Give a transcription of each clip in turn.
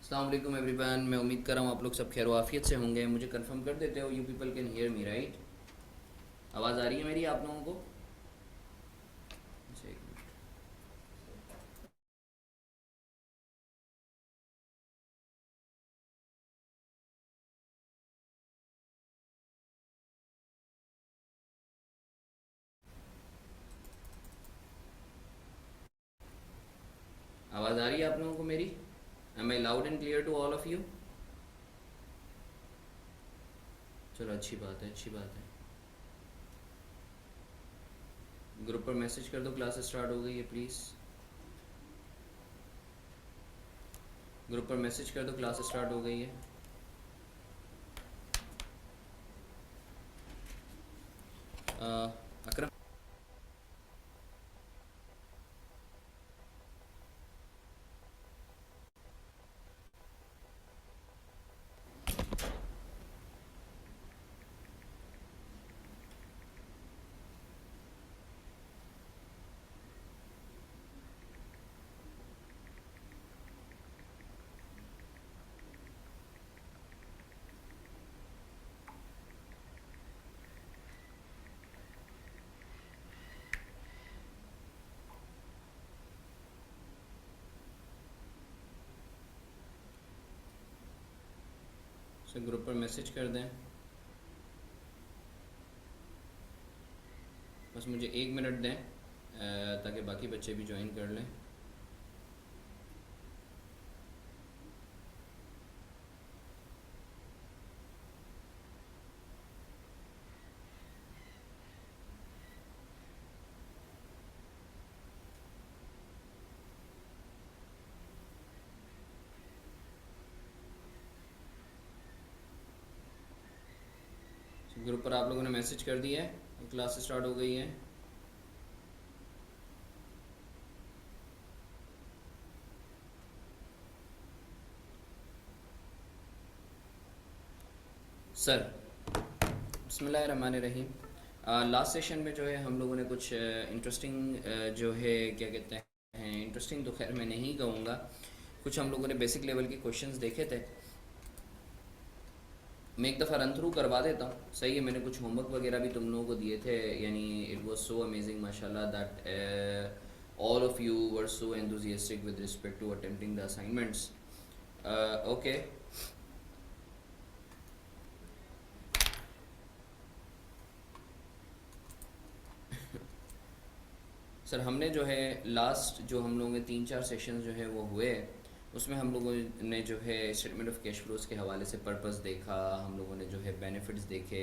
अस्सलाम वालेकुम एवरीवन। मैं उम्मीद कर रहा हूँ आप लोग सब खैर वाफियत से होंगे। मुझे कंफर्म कर देते हो, you people can hear me right? आवाज़ आ रही है मेरी आप लोगों को? अच्छा, एक मिनट। आवाज़ आ रही है आप लोगों को मेरी? Am I loud and clear to all of you? चलो, अच्छी बात है, अच्छी बात है। ग्रुप पर मैसेज कर दो, क्लास स्टार्ट हो गई है प्लीज़। ग्रुप पर मैसेज कर दो, क्लास स्टार्ट हो गई है। अकरम। सर ग्रुप पर मैसेज कर दें। बस मुझे 1 मिनट दें ताकि बाकी बच्चे भी ज्वाइन कर लें। ग्रुप पर आप लोगों ने मैसेज कर दिया है, क्लास स्टार्ट हो गई है। सर बिस्मिल्लाहिर्रहमानिर्रहीम। लास्ट सेशन में जो है हम लोगों ने कुछ इंटरेस्टिंग जो है क्या कहते हैं, इंटरेस्टिंग तो खैर मैं नहीं कहूँगा, कुछ हम लोगों ने बेसिक लेवल के क्वेश्चंस देखे थे। मैं एक दफ़ा रन थ्रू करवा देता हूँ, सही है? मैंने कुछ होमवर्क वगैरह भी तुम लोगों को दिए थे, यानी इट वाज सो अमेजिंग माशाल्लाह that all of you were so enthusiastic with respect to attempting the assignments. Okay sir, हमने जो है लास्ट जो हम लोगों के 3-4 सेशन जो है वो हुए, उसमें हम लोगों ने जो है स्टेटमेंट ऑफ कैश फ्लोज के हवाले से पर्पस देखा, हम लोगों ने जो है बेनिफिट्स देखे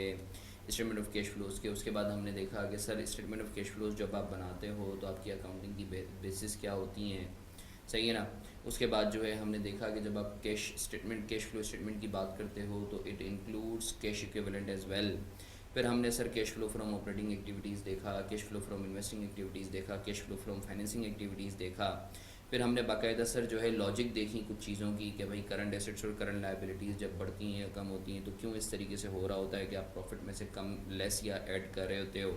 स्टेटमेंट ऑफ कैश फ्लोज के। उसके बाद हमने देखा कि sir statement of cash flows जब आप बनाते हो तो आपकी अकाउंटिंग की बेसिस क्या होती हैं, सही है ना? उसके बाद जो है हमने देखा कि जब आप कैश फ्लो स्टेटमेंट की बात करते हो तो it includes cash equivalent as well. फिर हमने sir cash flow from operating activities देखा, cash flow from investing activities देखा, cash flow from financing activities देखा। फिर हमने बाकायदा सर जो है लॉजिक देखी कुछ चीज़ों की कि भाई करंट एसेट्स और करंट लायबिलिटीज़ जब बढ़ती हैं या कम होती हैं तो क्यों इस तरीके से हो रहा होता है कि आप प्रॉफिट में से कम लेस या ऐड कर रहे होते हो।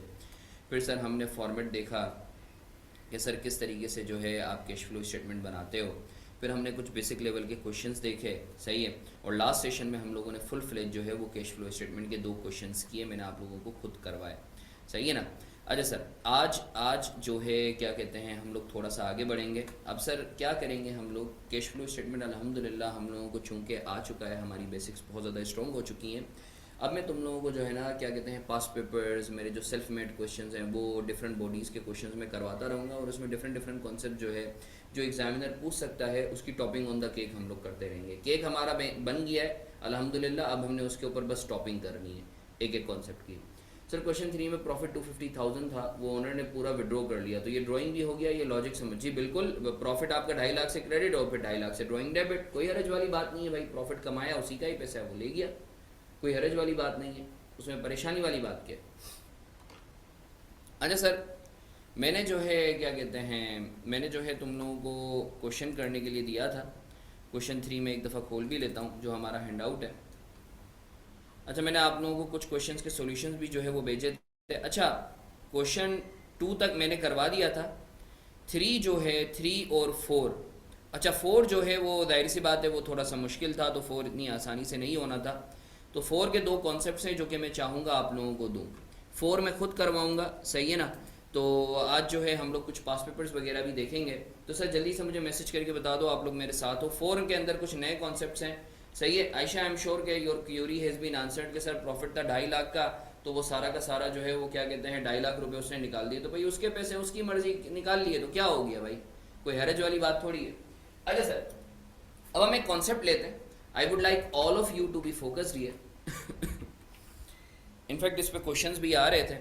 फिर सर हमने फॉर्मेट देखा कि सर किस तरीके से जो है आप कैश फ्लो स्टेटमेंट बनाते हो। फिर हमने कुछ बेसिक लेवल के क्वेश्चंस देखे, सही है? और लास्ट सेशन में हम लोगों ने फुल फ्लेज जो है वो कैश फ्लो स्टेटमेंट के 2 क्वेश्चंस किए, मैंने आप लोगों को खुद करवाए, सही है ना? अच्छा सर, आज आज जो है क्या कहते हैं हम लोग थोड़ा सा आगे बढ़ेंगे। अब सर क्या करेंगे हम लोग, कैश फ्लो स्टेटमेंट अल्हम्दुलिल्लाह हम लोगों को चूँकि आ चुका है, हमारी बेसिक्स बहुत ज़्यादा स्ट्रॉन्ग हो चुकी हैं। अब मैं तुम लोगों को जो है ना क्या कहते हैं पास्ट पेपर्स, मेरे जो सेल्फ मेड क्वेश्चंस हैं वो डिफरेंट बॉडीज़ के क्वेश्चंस में करवाता रहूँगा, और उसमें डिफरेंट डिफरेंट कॉन्सेप्ट जो है जो एग्जामिनर पूछ सकता है उसकी टॉपिंग ऑन द केक हम लोग करते रहेंगे। केक हमारा बन गया है अल्हम्दुलिल्लाह, अब हमने उसके ऊपर बस टॉपिंग करनी है एक एक कॉन्सेप्ट की। सर क्वेश्चन 3 में प्रॉफिट 250,000 था, वो ओनर ने पूरा विड्रॉ कर लिया, तो ये ड्राइंग भी हो गया, ये लॉजिक समझिए। बिल्कुल, प्रॉफिट आपका 2.5 लाख से क्रेडिट और फिर 2.5 लाख से ड्राइंग डेबिट, कोई हरज वाली बात नहीं है भाई, प्रॉफिट कमाया उसी का ही पैसा है वो ले गया, कोई हरज वाली बात नहीं है, उसमें परेशानी वाली बात क्या है? अच्छा सर, मैंने जो है क्या कहते हैं, मैंने जो है तुम लोगों को क्वेश्चन करने के लिए दिया था। क्वेश्चन 3 में एक दफ़ा खोल भी लेता हूँ जो हमारा हैंड आउट है। अच्छा, मैंने आप लोगों को कुछ क्वेश्चंस के सॉल्यूशंस भी जो है वो भेजे थे। अच्छा, क्वेश्चन 2 तक मैंने करवा दिया था। 3 जो है 3 और 4 अच्छा, फोर जो है वो जाहिर सी बात है वो थोड़ा सा मुश्किल था, तो फोर इतनी आसानी से नहीं होना था। तो फोर के दो कॉन्सेप्ट्स हैं जो कि मैं चाहूँगा आप लोगों को दूँ। फोर मैं खुद करवाऊँगा, सही है ना। तो आज जो है हम लोग कुछ पास पेपर्स वगैरह भी देखेंगे। तो सर जल्दी से मुझे मैसेज करके बता दो आप लोग मेरे साथ हो। फोर के अंदर कुछ नए कॉन्सेप्ट्स हैं, सही है। आयशा, आई एम श्योर के your query has been answered के सर प्रॉफिट था 2.5 लाख का, तो वो सारा का सारा जो है वो क्या कहते हैं 2.5 लाख रुपए उसने निकाल दिए, तो भाई उसके पैसे उसकी मर्जी, निकाल लिए तो क्या हो गया भाई, कोई हरज वाली बात थोड़ी है। अच्छा सर, अब हम एक कॉन्सेप्ट लेते हैं। I would like all of you to be focused here. In fact इस पे क्वेश्चंस भी आ रहे थे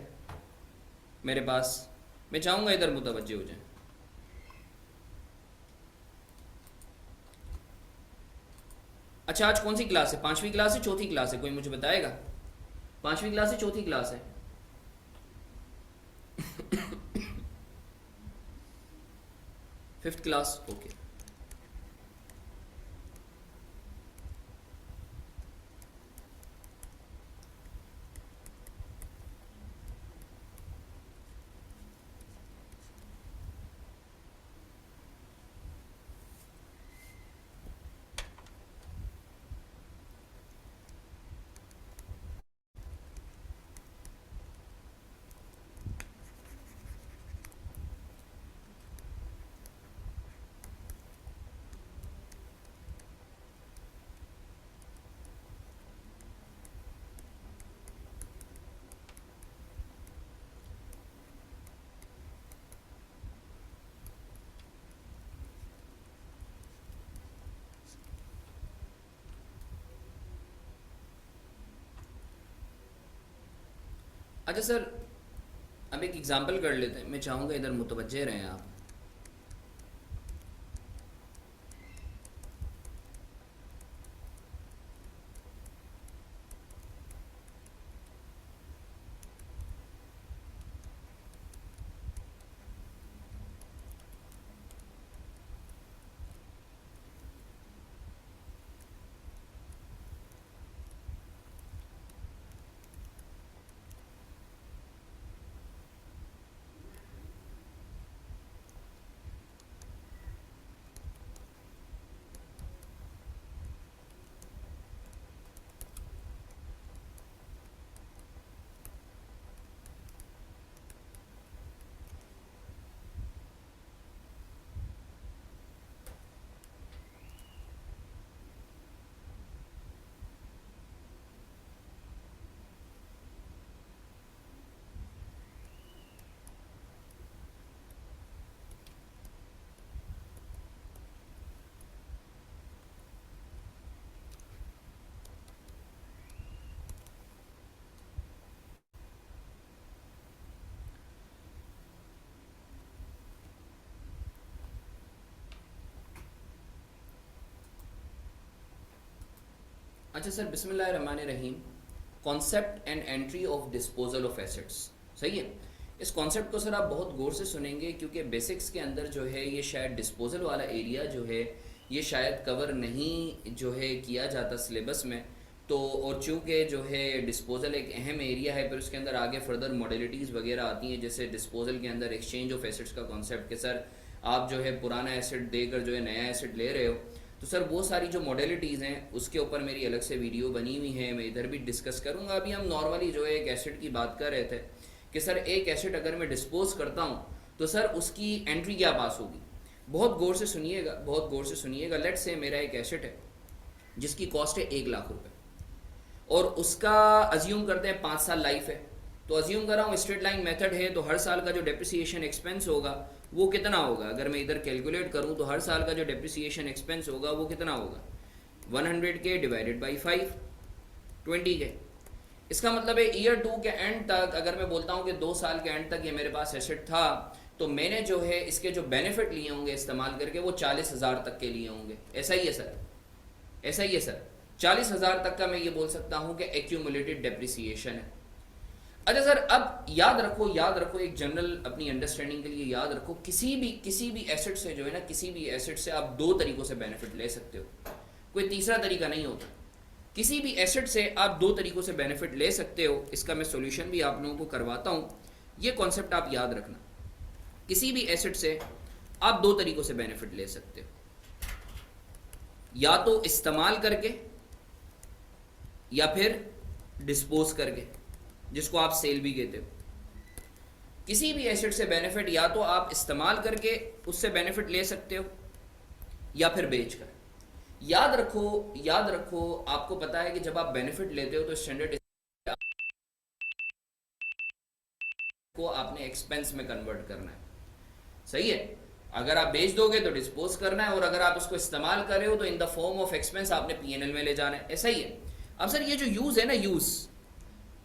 मेरे पास, मैं चाहूंगा इधर मुतवज्जे हो जाए। अच्छा, आज कौन सी क्लास है? 5वीं क्लास है, चौथी क्लास है, कोई मुझे बताएगा? 5वीं क्लास है, चौथी क्लास है? 5th class, okay. अच्छा सर, अब एक एग्जांपल कर लेते हैं, मैं चाहूंगा इधर मुतवज्जे रहें आप। अच्छा सर, बिस्मिल्लाहिर्रहमानिर्रहीम। Concept and entry of disposal of assets, सही है। इस कॉन्सेप्ट को सर आप बहुत गौर से सुनेंगे, क्योंकि बेसिक्स के अंदर जो है ये शायद डिस्पोजल वाला एरिया जो है ये शायद कवर नहीं जो है किया जाता सिलेबस में। तो और चूँकि जो है डिस्पोजल एक अहम एरिया है, फिर उसके अंदर आगे फर्दर मॉडलिटीज़ वगैरह आती हैं, जैसे डिस्पोजल के अंदर एक्सचेंज ऑफ एसेट्स का कॉन्सेप्ट, कि सर आप जो है पुराना एसेट देकर जो है नया एसेट ले रहे हो, तो सर वो सारी जो मॉडलिटीज़ हैं उसके ऊपर मेरी अलग से वीडियो बनी हुई है, मैं इधर भी डिस्कस करूँगा। अभी हम नॉर्मली जो है एक एसेट की बात कर रहे थे कि सर एक एसेट अगर मैं डिस्पोज करता हूँ तो सर उसकी एंट्री क्या पास होगी। बहुत गौर से सुनिएगा, बहुत गौर से सुनिएगा। लेट्स से मेरा एक एसेट है जिसकी कॉस्ट है 1 लाख रुपए, और उसका अज्यूम करते हैं 5 साल लाइफ है। तो अज्यूम कर रहा हूँ स्ट्रेट लाइन मेथड है, तो हर साल का जो डेप्रिसिएशन एक्सपेंस होगा वो कितना होगा? अगर मैं इधर कैलकुलेट करूँ तो हर साल का जो डेप्रिसिएशन एक्सपेंस होगा वो कितना होगा? 100K divided by 5, 20K। इसका मतलब है ईयर 2 के एंड तक, अगर मैं बोलता हूँ कि 2 साल के एंड तक ये मेरे पास एसेट था, तो मैंने जो है इसके जो बेनिफिट लिए होंगे इस्तेमाल करके वो 40,000 तक के लिए होंगे। ऐसा ही है सर, ऐसा ही है सर। 40,000 तक का मैं ये बोल सकता हूँ कि एक्यूमुलेटेड डेप्रिसिएशन है। अच्छा सर, अब याद रखो, याद रखो, एक जनरल अपनी अंडरस्टैंडिंग के लिए याद रखो, किसी भी एसेट से जो है ना, किसी भी एसेट से आप 2 तरीकों से बेनिफिट ले सकते हो, कोई तीसरा तरीका नहीं होता। किसी भी एसेट से आप 2 तरीकों से बेनिफिट ले सकते हो। इसका मैं सॉल्यूशन भी आप लोगों को करवाता हूँ, ये कॉन्सेप्ट आप याद रखना। किसी भी एसेट से आप 2 तरीकों से बेनिफिट ले सकते हो। या तो इस्तेमाल करके या फिर डिस्पोज करके, जिसको आप सेल भी कहते हो। किसी भी एसेट से बेनिफिट या तो आप इस्तेमाल करके उससे बेनिफिट ले सकते हो या फिर बेचकर। याद रखो, आपको पता है कि जब आप बेनिफिट लेते हो तो स्टैंडर्ड को आपने एक्सपेंस में कन्वर्ट करना है, सही है। अगर आप बेच दोगे तो डिस्पोज करना है, और अगर आप उसको इस्तेमाल कर रहे हो तो इन द फॉर्म ऑफ एक्सपेंस आपने पीएनएल में ले जाना है, ऐसा ही है। अब सर ये जो यूज है ना, यूज,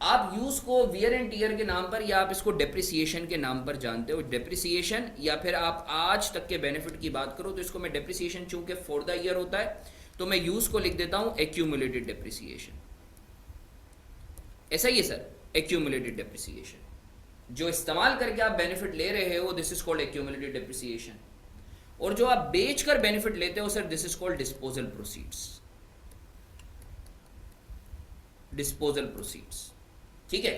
आप यूज को वियर एंड टीयर के नाम पर या आप इसको डेप्रिसिएशन के नाम पर जानते हो, डेप्रिसिएशन, या फिर आप आज तक के बेनिफिट की बात करो तो इसको मैं डेप्रिसिएशन, चूंकि फॉर द ईयर होता है तो मैं यूज को लिख देता हूं एक्यूमुलेटेड डेप्रिसिएशन, ऐसा ही है सर, एक्यूमुलेटेड डेप्रिसिएशन। जो इस्तेमाल करके आप बेनिफिट ले रहे हो this is called accumulated depreciation, और जो आप बेचकर बेनिफिट लेते हो sir this is called disposal proceeds, disposal proceeds, ठीक है।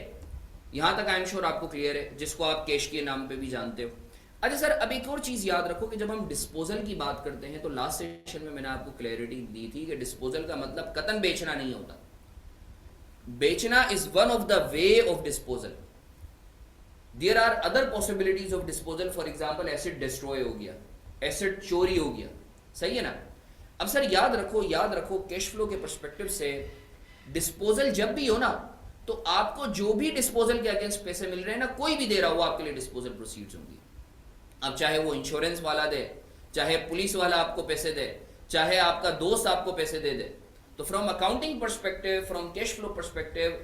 यहां तक आई एम श्योर आपको क्लियर है, जिसको आप कैश के नाम पे भी जानते हो। अच्छा सर, अब एक और चीज याद रखो कि जब हम डिस्पोजल की बात करते हैं तो लास्ट सेशन में मैंने आपको क्लैरिटी दी थी कि डिस्पोजल का मतलब कतन बेचना नहीं होता। बेचना is one of the way of disposal. There are other possibilities of disposal, for example acid destroy हो गया, एसिड चोरी हो गया, सही है ना। अब सर याद रखो कैश फ्लो के पर्सपेक्टिव से डिस्पोजल जब भी हो ना तो आपको जो भी डिस्पोजल के अगेंस्ट पैसे मिल रहे हैं ना, कोई भी दे रहा हो आपके लिए डिस्पोजल प्रोसीड्स होंगी। अब चाहे वो इंश्योरेंस वाला दे, चाहे पुलिस वाला आपको पैसे दे, चाहे आपका दोस्त आपको पैसे दे दे, तो from accounting perspective, from cash flow perspective,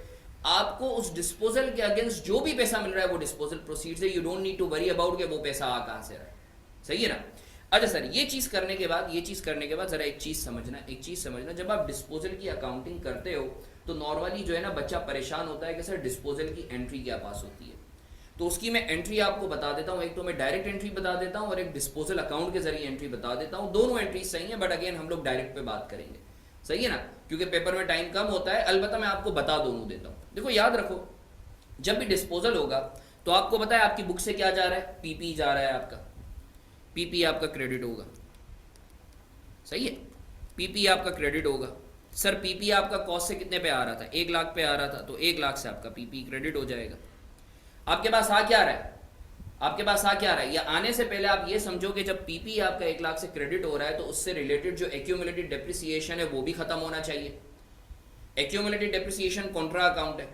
आपको उस डिस्पोजल के अगेंस्ट जो भी पैसा मिल रहा है वो डिस्पोजल प्रोसीड्स है। You don't need to worry about कि वो पैसा आ कहां से रहा है, सही है ना। अच्छा सर, ये चीज करने के बाद जरा एक चीज समझना, जब आप डिस्पोजल की अकाउंटिंग करते हो तो नॉर्मली जो है ना बच्चा परेशान होता है कि सर डिस्पोजल की एंट्री क्या पास होती है। तो उसकी मैं एंट्री आपको बता देता हूँ, एक तो मैं डायरेक्ट एंट्री बता देता हूँ और एक डिस्पोजल अकाउंट के जरिए एंट्री बता देता हूँ। दोनों एंट्री सही है, बट अगेन हम लोग डायरेक्ट पे बात करेंगे, सही है ना, क्योंकि पेपर में टाइम कम होता है। अलबत्ता मैं आपको बता दोनों देता हूँ। देखो याद रखो, जब भी डिस्पोजल होगा तो आपको पता है आपकी बुक से क्या जा रहा है, पीपी जा रहा है, आपका पीपी आपका क्रेडिट होगा, सही है, पीपी आपका क्रेडिट होगा। सर पीपी आपका कॉस्ट से कितने पे आ रहा था, 1 लाख पे आ रहा था, तो 1 लाख से आपका पीपी क्रेडिट हो जाएगा। आपके पास आ क्या रहा है, या आने से पहले आप ये समझो कि जब पीपी आपका 1 लाख से क्रेडिट हो रहा है तो उससे रिलेटेड जो एक्यूमुलेटेड डेप्रिसिएशन है वो भी खत्म होना चाहिए। एक्यूमुलेटेड डेप्रिसिएशन कॉन्ट्रा अकाउंट है,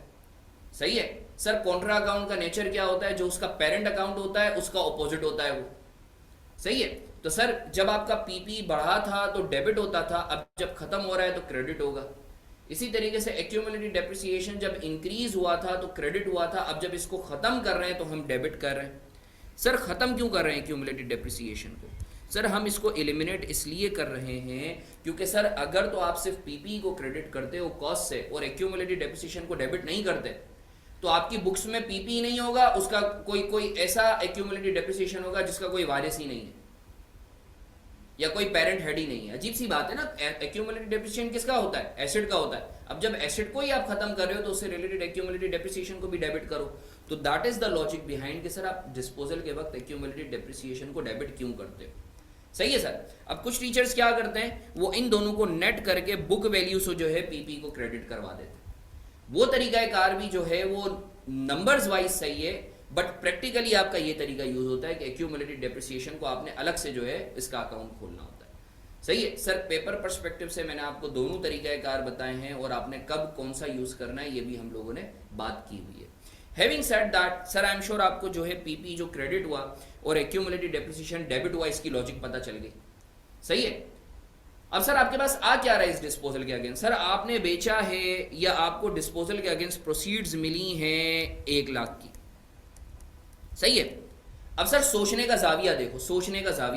सही है। सर कॉन्ट्रा अकाउंट का नेचर क्या होता है, जो उसका पेरेंट अकाउंट होता है उसका ऑपोजिट होता है वो, सही है। तो सर जब आपका पीपी बढ़ा था तो डेबिट होता था, अब जब खत्म हो रहा है तो क्रेडिट होगा। इसी तरीके से एक्यूमुलेटेड डेप्रिसिएशन जब इंक्रीज हुआ था तो क्रेडिट हुआ था, अब जब इसको खत्म कर रहे हैं तो हम डेबिट कर रहे हैं। सर खत्म क्यों कर रहे हैं एक्यूमुलेटेड डेप्रिसिएशन को, सर हम इसको एलिमिनेट इसलिए कर रहे हैं क्योंकि सर अगर तो आप सिर्फ पीपी को क्रेडिट करते हो कॉस्ट से और एक्यूमुलेटेड डेप्रिसिएशन को डेबिट नहीं करते तो आपकी बुक्स में पीपी नहीं होगा, उसका कोई ऐसा एक्यूमुलेटेड डेप्रिसिएशन होगा जिसका कोई वारिस ही नहीं है या कोई पेरेंट हेड ही नहीं है। अजीब सी बात है ना, एक्यूमुलेटेड डेप्रिसिएशन किसका होता है, एसिड का होता है। अब जब एसिड को ही आप खत्म कर रहे हो तो उससे रिलेटेड एक्यूमुलेटेड डेप्रिसिएशन को भी डेबिट करो। तो that is the logic behind कि सर आप डिस्पोजल के वक्त एक्यूमुलेटेड डेप्रिसिएशन को डेबिट क्यों करते हो, सही है सर। अब कुछ टीचर्स क्या करते हैं, वो इन दोनों को नेट करके बुक वैल्यू से जो है पीपी को क्रेडिट करवा देते हैं। वो तरीका कार भी जो है वो नंबर्स वाइज सही है, बट प्रैक्टिकली आपका ये तरीका यूज होता है कि एक्यूमुलेटेड डेप्रिसिएशन को आपने अलग से जो है इसका अकाउंट खोलना होता है, सही है सर। पेपर पर्सपेक्टिव से मैंने आपको दोनों तरीका कार बताए हैं और आपने कब कौन सा यूज करना है ये भी हम लोगों ने बात की हुई है। Having said that sir I am sure आपको जो है पीपी जो क्रेडिट हुआ और एक्यूमुलेटेड डेप्रिसिएशन डेबिट हुआ इसकी लॉजिक पता चल गई, सही है। अब सर आपके पास आ क्या रहा है इस डिस्पोजल के अगेंस्ट, सर आपने बेचा है या आपको डिस्पोजल के अगेंस्ट प्रोसीड्स मिली हैं 1 लाख की, सही है। अब सर सोचने का जाविया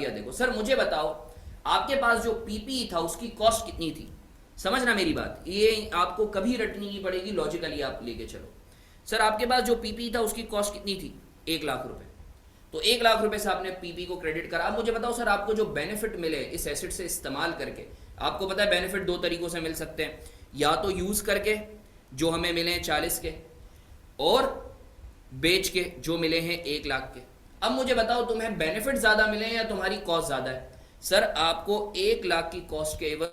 देखो, सर मुझे बताओ आपके पास जो पीपी था उसकी कॉस्ट कितनी थी, समझना मेरी बात, ये आपको कभी रटनी नहीं पड़ेगी, लॉजिकली आप लेके चलो। सर आपके पास जो पीपी था उसकी कॉस्ट कितनी थी, 1 लाख रुपए, तो 1 लाख रुपए से आपने पीपी को क्रेडिट करा। अब मुझे बताओ सर आपको जो बेनिफिट मिले इस एसेट से इस्तेमाल करके, आपको पता है बेनिफिट 2 तरीकों से मिल सकते हैं, या तो यूज करके जो हमें मिले हैं 40 के, और बेच के जो मिले हैं 1 लाख के। अब मुझे बताओ तुम्हें बेनिफिट ज्यादा मिले हैं या तुम्हारी कॉस्ट ज्यादा है। सर आपको 1 लाख की कॉस्ट के एवज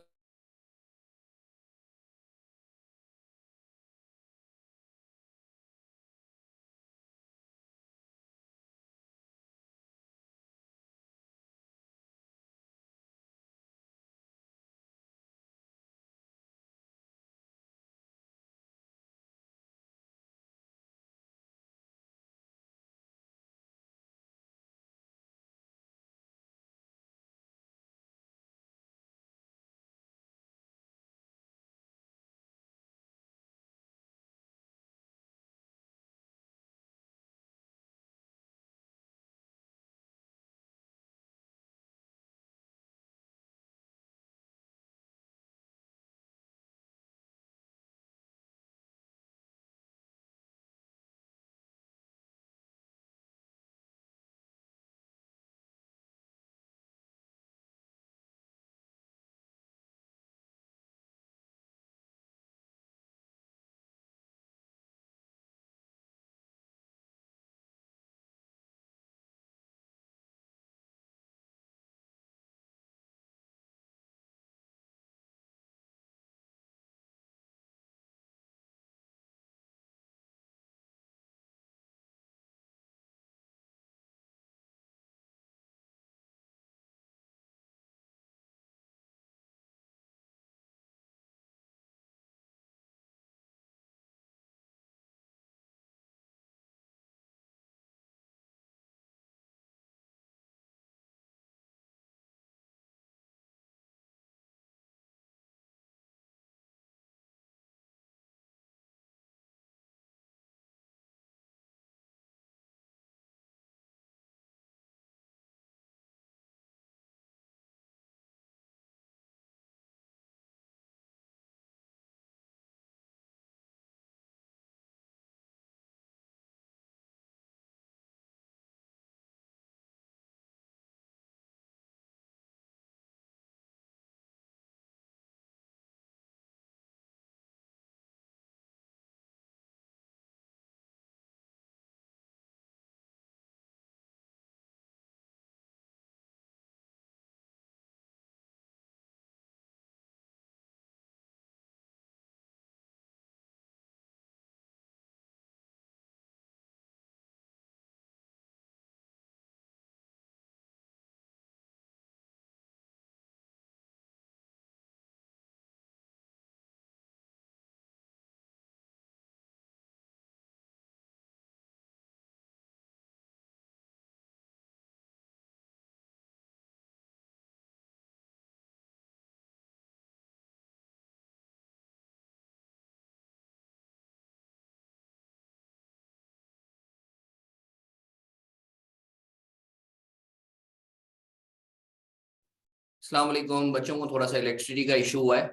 अस्सलाम वालेकुम बच्चों को थोड़ा सा इलेक्ट्रिसिटी का इशू हुआ है।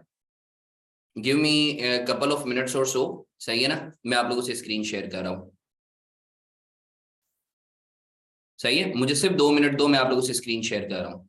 Give me couple of minutes और सो। सही है ना, मैं आप लोगों से स्क्रीन शेयर कर रहा हूँ। सही है, मुझे सिर्फ 2 मिनट दो, मैं आप लोगों से स्क्रीन शेयर कर रहा हूँ।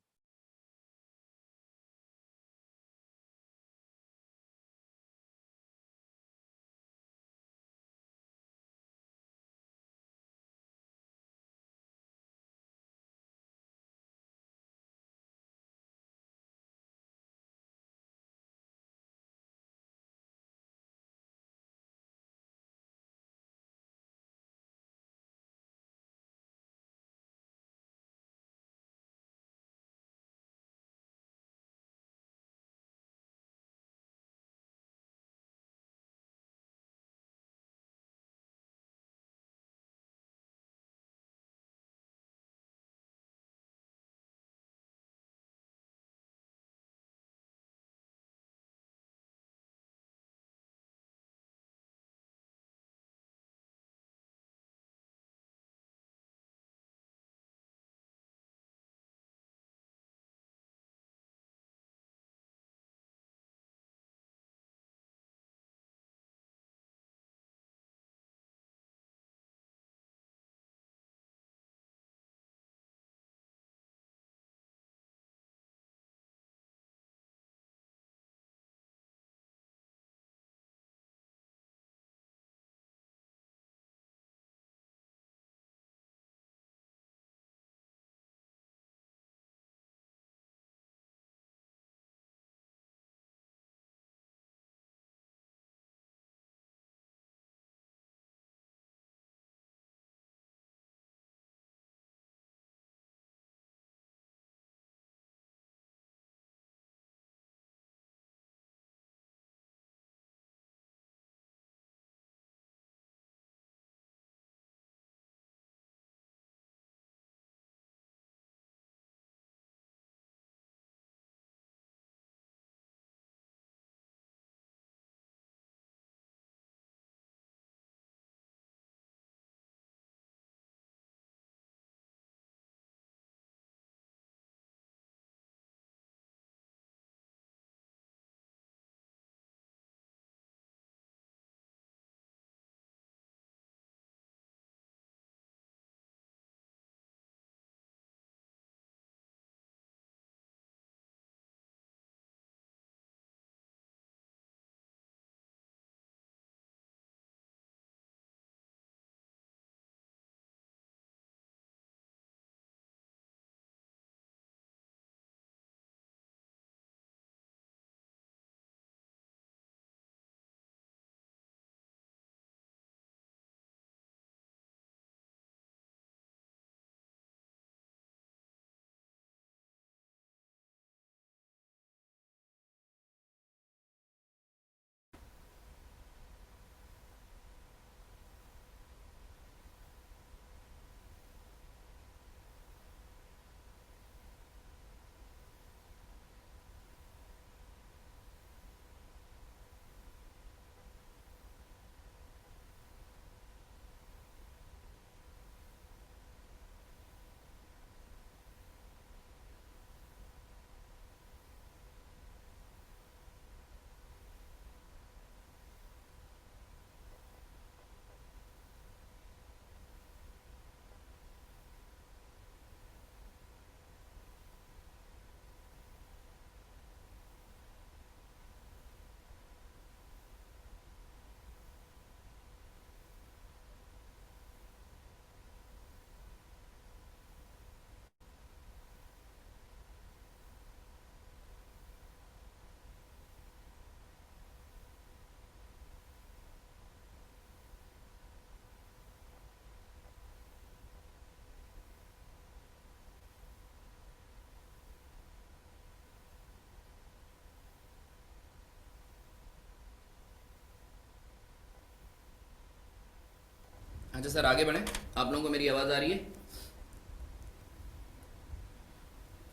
अच्छा सर, आगे बढ़ें। आप लोगों को मेरी आवाज़ आ रही है?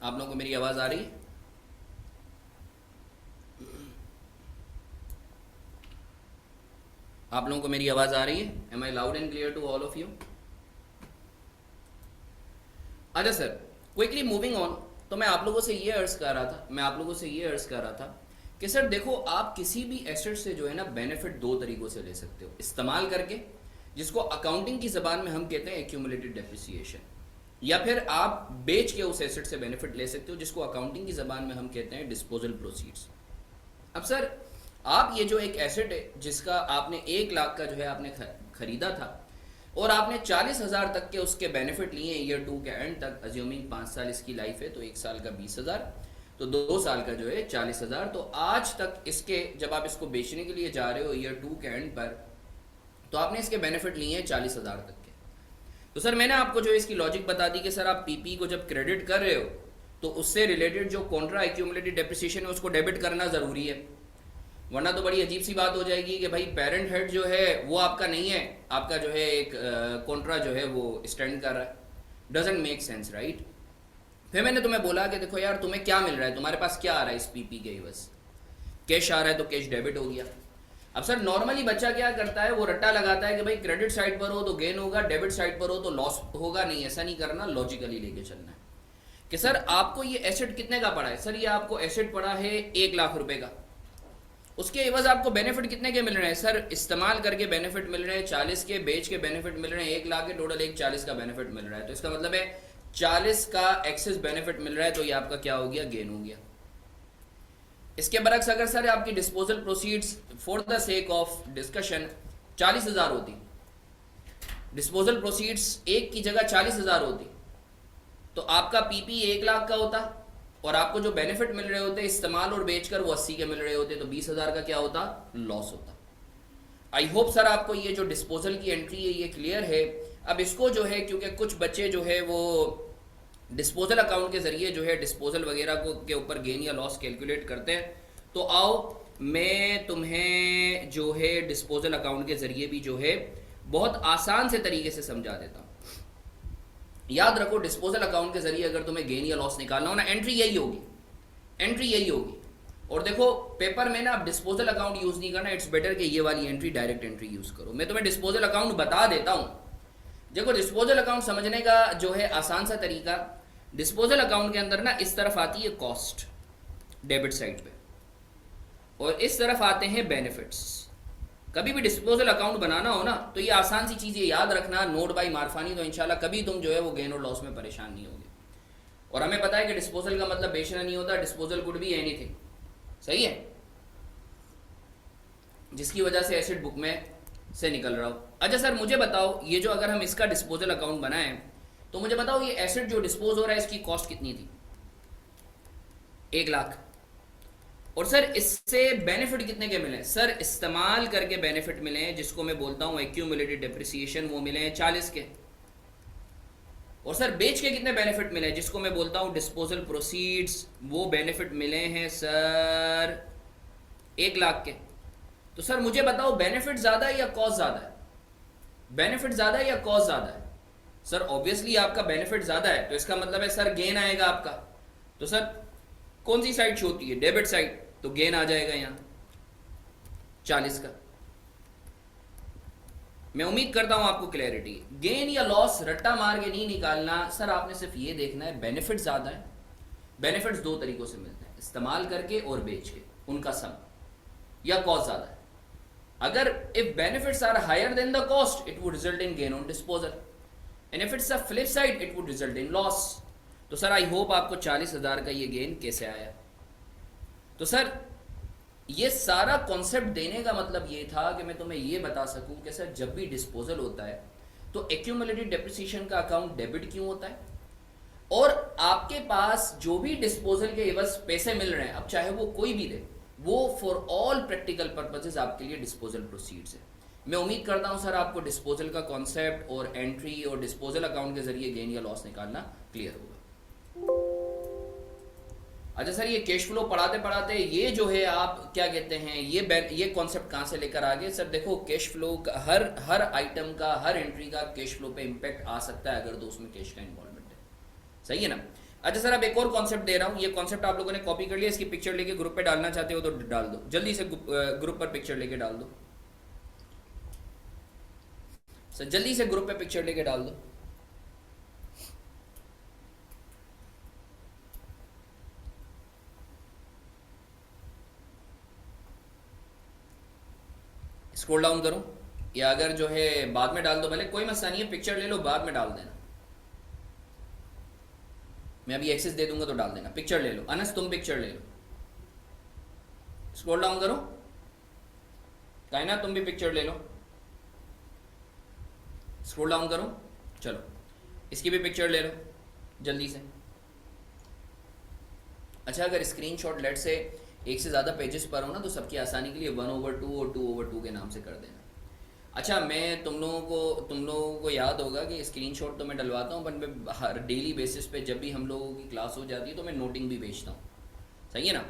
आप लोगों को मेरी आवाज़ आ रही है? आप लोगों को मेरी आवाज़ आ रही है? Am I loud and clear to all of you? अच्छा सर, क्विकली मूविंग ऑन। तो मैं आप लोगों से ये अर्ज कर रहा था कि सर देखो, आप किसी भी एसेट से जो है ना बेनिफिट दो तरीकों से ले सकते हो, इस्तेमाल करके, जिसको अकाउंटिंग की ज़बान में हम कहते हैं एक्यूमुलेटेड डेप्रिसिएशन, या फिर आप बेच के उस एसेट से बेनिफिट ले सकते हो, जिसको अकाउंटिंग की ज़बान में हम कहते हैं डिस्पोजल प्रोसीड्स। अब सर, आप ये जो एक एसेट है जिसका आपने 1 लाख का जो है आपने खरीदा था और आपने 40,000 तक के उसके बेनिफिट लिए ईयर 2 के एंड तक, अज्यूमिंग 5 साल इसकी लाइफ है तो 1 साल का 20,000, तो 2 साल का जो है 40,000, तो आज तक इसके जब आप इसको बेचने के लिए जा रहे हो ईयर 2 के एंड पर, तो आपने इसके बेनिफिट लिए हैं 40,000 तक के। तो सर मैंने आपको जो इसकी लॉजिक बता दी कि सर आप पीपी को जब क्रेडिट कर रहे हो तो उससे रिलेटेड जो कॉन्ट्रा एक्यूमुलेटेड डेप्रिसिएशन है उसको डेबिट करना ज़रूरी है, वरना तो बड़ी अजीब सी बात हो जाएगी कि भाई पेरेंट हेड जो है वो आपका नहीं है, आपका जो है एक कॉन्ट्रा जो है वो स्टैंड कर रहा है, डजेंट मेक सेंस, राइट। फिर मैंने तुम्हें बोला कि देखो यार, तुम्हें क्या मिल रहा है, तुम्हारे पास क्या आ रहा है इस पीपी के, बस कैश आ रहा है तो कैश डेबिट हो गया। अब सर नॉर्मली बच्चा क्या करता है, वो रट्टा लगाता है कि भाई क्रेडिट साइड पर हो तो गेन होगा, डेबिट साइड पर हो तो लॉस होगा। नहीं, ऐसा नहीं करना, लॉजिकली लेके चलना है कि सर आपको ये एसेट कितने का पड़ा है, सर ये आपको एसेट पड़ा है 1 लाख रुपए का, उसके एवज आपको बेनिफिट कितने के मिल रहे हैं, सर इस्तेमाल करके बेनिफिट मिल रहे हैं 40 के, बेच के बेनिफिट मिल रहे हैं 1 लाख के, टोटल 40 का बेनिफिट मिल रहा है। तो इसका मतलब है 40 का एक्सेस बेनिफिट मिल रहा है, तो ये आपका क्या हो गया, गेन हो गया। इसके बरक्स अगर सर आपकी disposal proceeds for the sake of discussion 40,000 होती, डिस्पोजल प्रोसीड्स एक की जगह 40,000 होती, तो आपका पीपी 1 लाख का होता और आपको जो बेनिफिट मिल रहे होते इस्तेमाल और बेचकर वो 80 के मिल रहे होते, तो 20,000 का क्या होता, लॉस होता। आई होप सर आपको ये जो डिस्पोजल की एंट्री है ये क्लियर है। अब इसको जो है, क्योंकि कुछ बच्चे जो है वो डिस्पोजल अकाउंट के जरिए जो है डिस्पोजल वगैरह को के ऊपर गेन या लॉस कैलकुलेट करते हैं, तो आओ मैं तुम्हें जो है डिस्पोजल अकाउंट के जरिए भी जो है बहुत आसान से तरीके से समझा देता हूँ। याद रखो, डिस्पोजल अकाउंट के जरिए अगर तुम्हें गेन या लॉस निकालना हो ना, एंट्री यही होगी, एंट्री यही होगी। और देखो पेपर में ना आप डिस्पोजल अकाउंट यूज नहीं करना, इट्स बेटर कि ये वाली एंट्री, डायरेक्ट एंट्री यूज करो। मैं तुम्हें डिस्पोजल अकाउंट बता देता हूँ। देखो डिस्पोजल अकाउंट समझने का जो है आसान सा तरीका, डिस्पोजल अकाउंट के अंदर ना इस तरफ आती है कॉस्ट डेबिट साइड पे, और इस तरफ आते हैं बेनिफिट्स। कभी भी डिस्पोजल अकाउंट बनाना हो ना तो ये आसान सी चीज़ ये याद रखना, नोट बाई मारफानी, तो इंशाल्लाह कभी तुम जो है वो गेन और लॉस में परेशान नहीं होगे। और हमें पता है कि डिस्पोजल का मतलब बेचना नहीं होता, डिस्पोजल कुड भी एनीथिंग, सही है, जिसकी वजह से एसेट बुक में से निकल रहा हो। अच्छा सर मुझे बताओ, ये जो अगर हम इसका डिस्पोजल अकाउंट बनाएं तो मुझे बताओ ये एसेट जो डिस्पोज हो रहा है इसकी कॉस्ट कितनी थी, 1 लाख। और सर इससे बेनिफिट कितने के मिले, सर इस्तेमाल करके बेनिफिट मिले हैं, जिसको मैं बोलता हूं एक्यूमुलेटेड डेप्रिसिएशन, वो मिले हैं 40 के। और सर बेच के कितने बेनिफिट मिले हैं, जिसको मैं बोलता हूं डिस्पोजल प्रोसीड्स, वो बेनिफिट मिले हैं सर 1 लाख के। तो सर मुझे बताओ बेनिफिट ज्यादा है या कॉस्ट ज्यादा है, बेनिफिट ज्यादा है या कॉस्ट ज्यादा है। सर ऑब्वियसली आपका बेनिफिट ज्यादा है, तो इसका मतलब है सर गेन आएगा आपका। तो सर कौन सी साइड होती है, डेबिट साइड, तो गेन आ जाएगा यहां 40 का। मैं उम्मीद करता हूं आपको क्लैरिटी। गेन या लॉस रट्टा मार के नहीं निकालना सर, आपने सिर्फ ये देखना है बेनिफिट ज्यादा है। बेनिफिट्स दो तरीकों से मिलते हैं, इस्तेमाल करके और बेच के, उनका सम, या कॉस्ट ज्यादा है। अगर if benefits are higher then the cost it would result in gain on disposal, and if it's a flip side it would result in loss. तो सर आई होप आपको 40,000 का ये गेन कैसे आया। तो सर ये सारा कॉन्सेप्ट देने का मतलब ये था कि मैं तुम्हें ये बता सकूं कि सर जब भी डिस्पोजल होता है तो एक्यूमुलेटेड डेप्रिसिएशन का अकाउंट डेबिट क्यों होता है, और आपके पास जो भी डिस्पोजल के एवज पैसे मिल रहे हैं, अब चाहे वो कोई भी दे, वो फॉर ऑल प्रैक्टिकल पर्पसेस आपके लिए डिस्पोजल प्रोसीड्स है। मैं उम्मीद करता हूं सर आपको डिस्पोजल का कॉन्सेप्ट और एंट्री और डिस्पोजल अकाउंट के जरिए गेन या लॉस निकालना क्लियर होगा। अच्छा सर ये कैश फ्लो पढ़ाते पढ़ाते ये जो है आप क्या कहते हैं, ये कॉन्सेप्ट कहाँ से लेकर आ गए। सर देखो कैश फ्लो का हर आइटम का, हर एंट्री का कैश फ्लो पे इम्पैक्ट आ सकता है अगर तो उसमें कैश का इन्वॉल्वमेंट है, सही है ना। अच्छा सर अब एक और कॉन्सेप्ट दे रहा हूँ, ये कॉन्सेप्ट आप लोगों ने कॉपी कर लिया, इसकी पिक्चर लेके ग्रुप पे डालना चाहते हो तो डाल दो, जल्दी से ग्रुप पर पिक्चर लेके डाल दो सर, जल्दी से ग्रुप पे पिक्चर लेके डाल दो। स्क्रॉल डाउन करूं या अगर जो है बाद में डाल दो भले, कोई मसला नहीं है, पिक्चर ले लो बाद में डाल देना, मैं अभी एक्सेस दे दूंगा तो डाल देना। पिक्चर ले लो, अनस तुम पिक्चर ले लो, स्क्रॉल डाउन करो, कायना तुम भी पिक्चर ले लो, स्क्रॉल डाउन करो, चलो इसकी भी पिक्चर ले लो जल्दी से। अच्छा अगर स्क्रीनशॉट लेट से एक से ज़्यादा पेजेस पर हो ना तो सबकी आसानी के लिए 1/2 और 2/2 के नाम से कर देना। अच्छा मैं तुम लोगों को याद होगा कि स्क्रीनशॉट तो मैं डलवाता हूँ, पर मैं हर डेली बेसिस पे जब भी हम लोगों की क्लास हो जाती है तो मैं नोटिंग भी भेजता हूँ, सही है ना।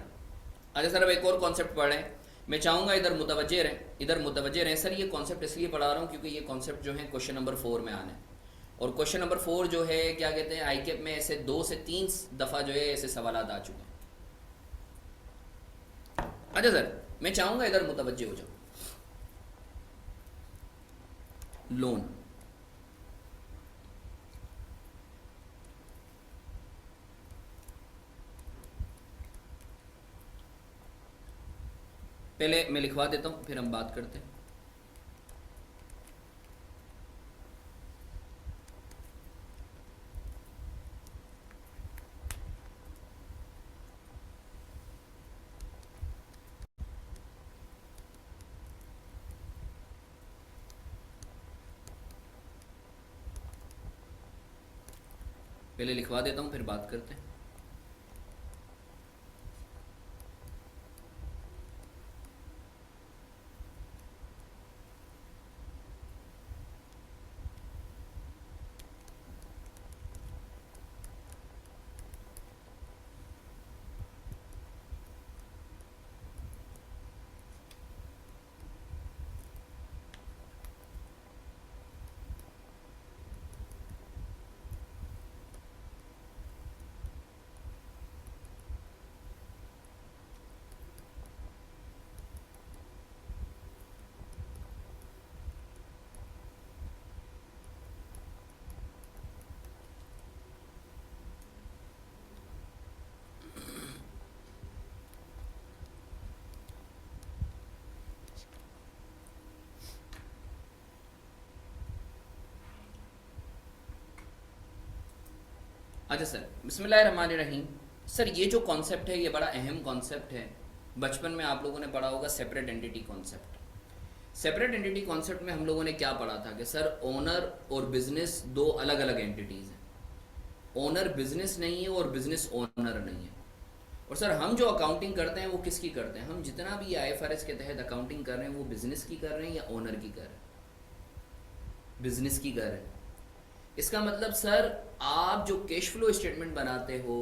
अच्छा सर अब एक और कॉन्सेप्ट पढ़ रहे हैं, मैं चाहूँगा इधर मुतवज्जे रहें, इधर मुतवज्जे रहें। सर ये कॉन्सेप्ट इसलिए पढ़ा रहा हूँ क्योंकि ये कॉन्सेप्ट जो है क्वेश्चन नंबर 4 में आना है, और क्वेश्चन नंबर 4 जो है क्या कहते हैं आई में ऐसे 2 से 3 दफ़ा जो है ऐसे सवाल आ चुके हैं। अच्छा सर मैं चाहूँगा इधर मुतवज्जे हो जाओ। लोन, पहले मैं लिखवा देता हूँ फिर हम बात करते हैं। पहले लिखवा देता हूँ फिर बात करते हैं। अच्छा सर बिस्मिल्लाहिर्रहमानिर्रहीम। सर ये जो कॉन्सेप्ट है ये बड़ा अहम कॉन्सेप्ट है, बचपन में आप लोगों ने पढ़ा होगा separate entity concept. Separate entity concept में हम लोगों ने क्या पढ़ा था कि सर ओनर और बिजनेस दो अलग अलग एंटिटीज़ हैं, ओनर बिजनेस नहीं है और बिजनेस ओनर नहीं है। और सर हम जो अकाउंटिंग करते हैं वो किसकी करते हैं, हम जितना भी IFRS के तहत अकाउंटिंग कर रहे हैं वो बिजनेस की कर रहे हैं या ओनर की कर रहे हैं, बिजनेस की कर रहे हैं। इसका मतलब सर आप जो कैश फ्लो स्टेटमेंट बनाते हो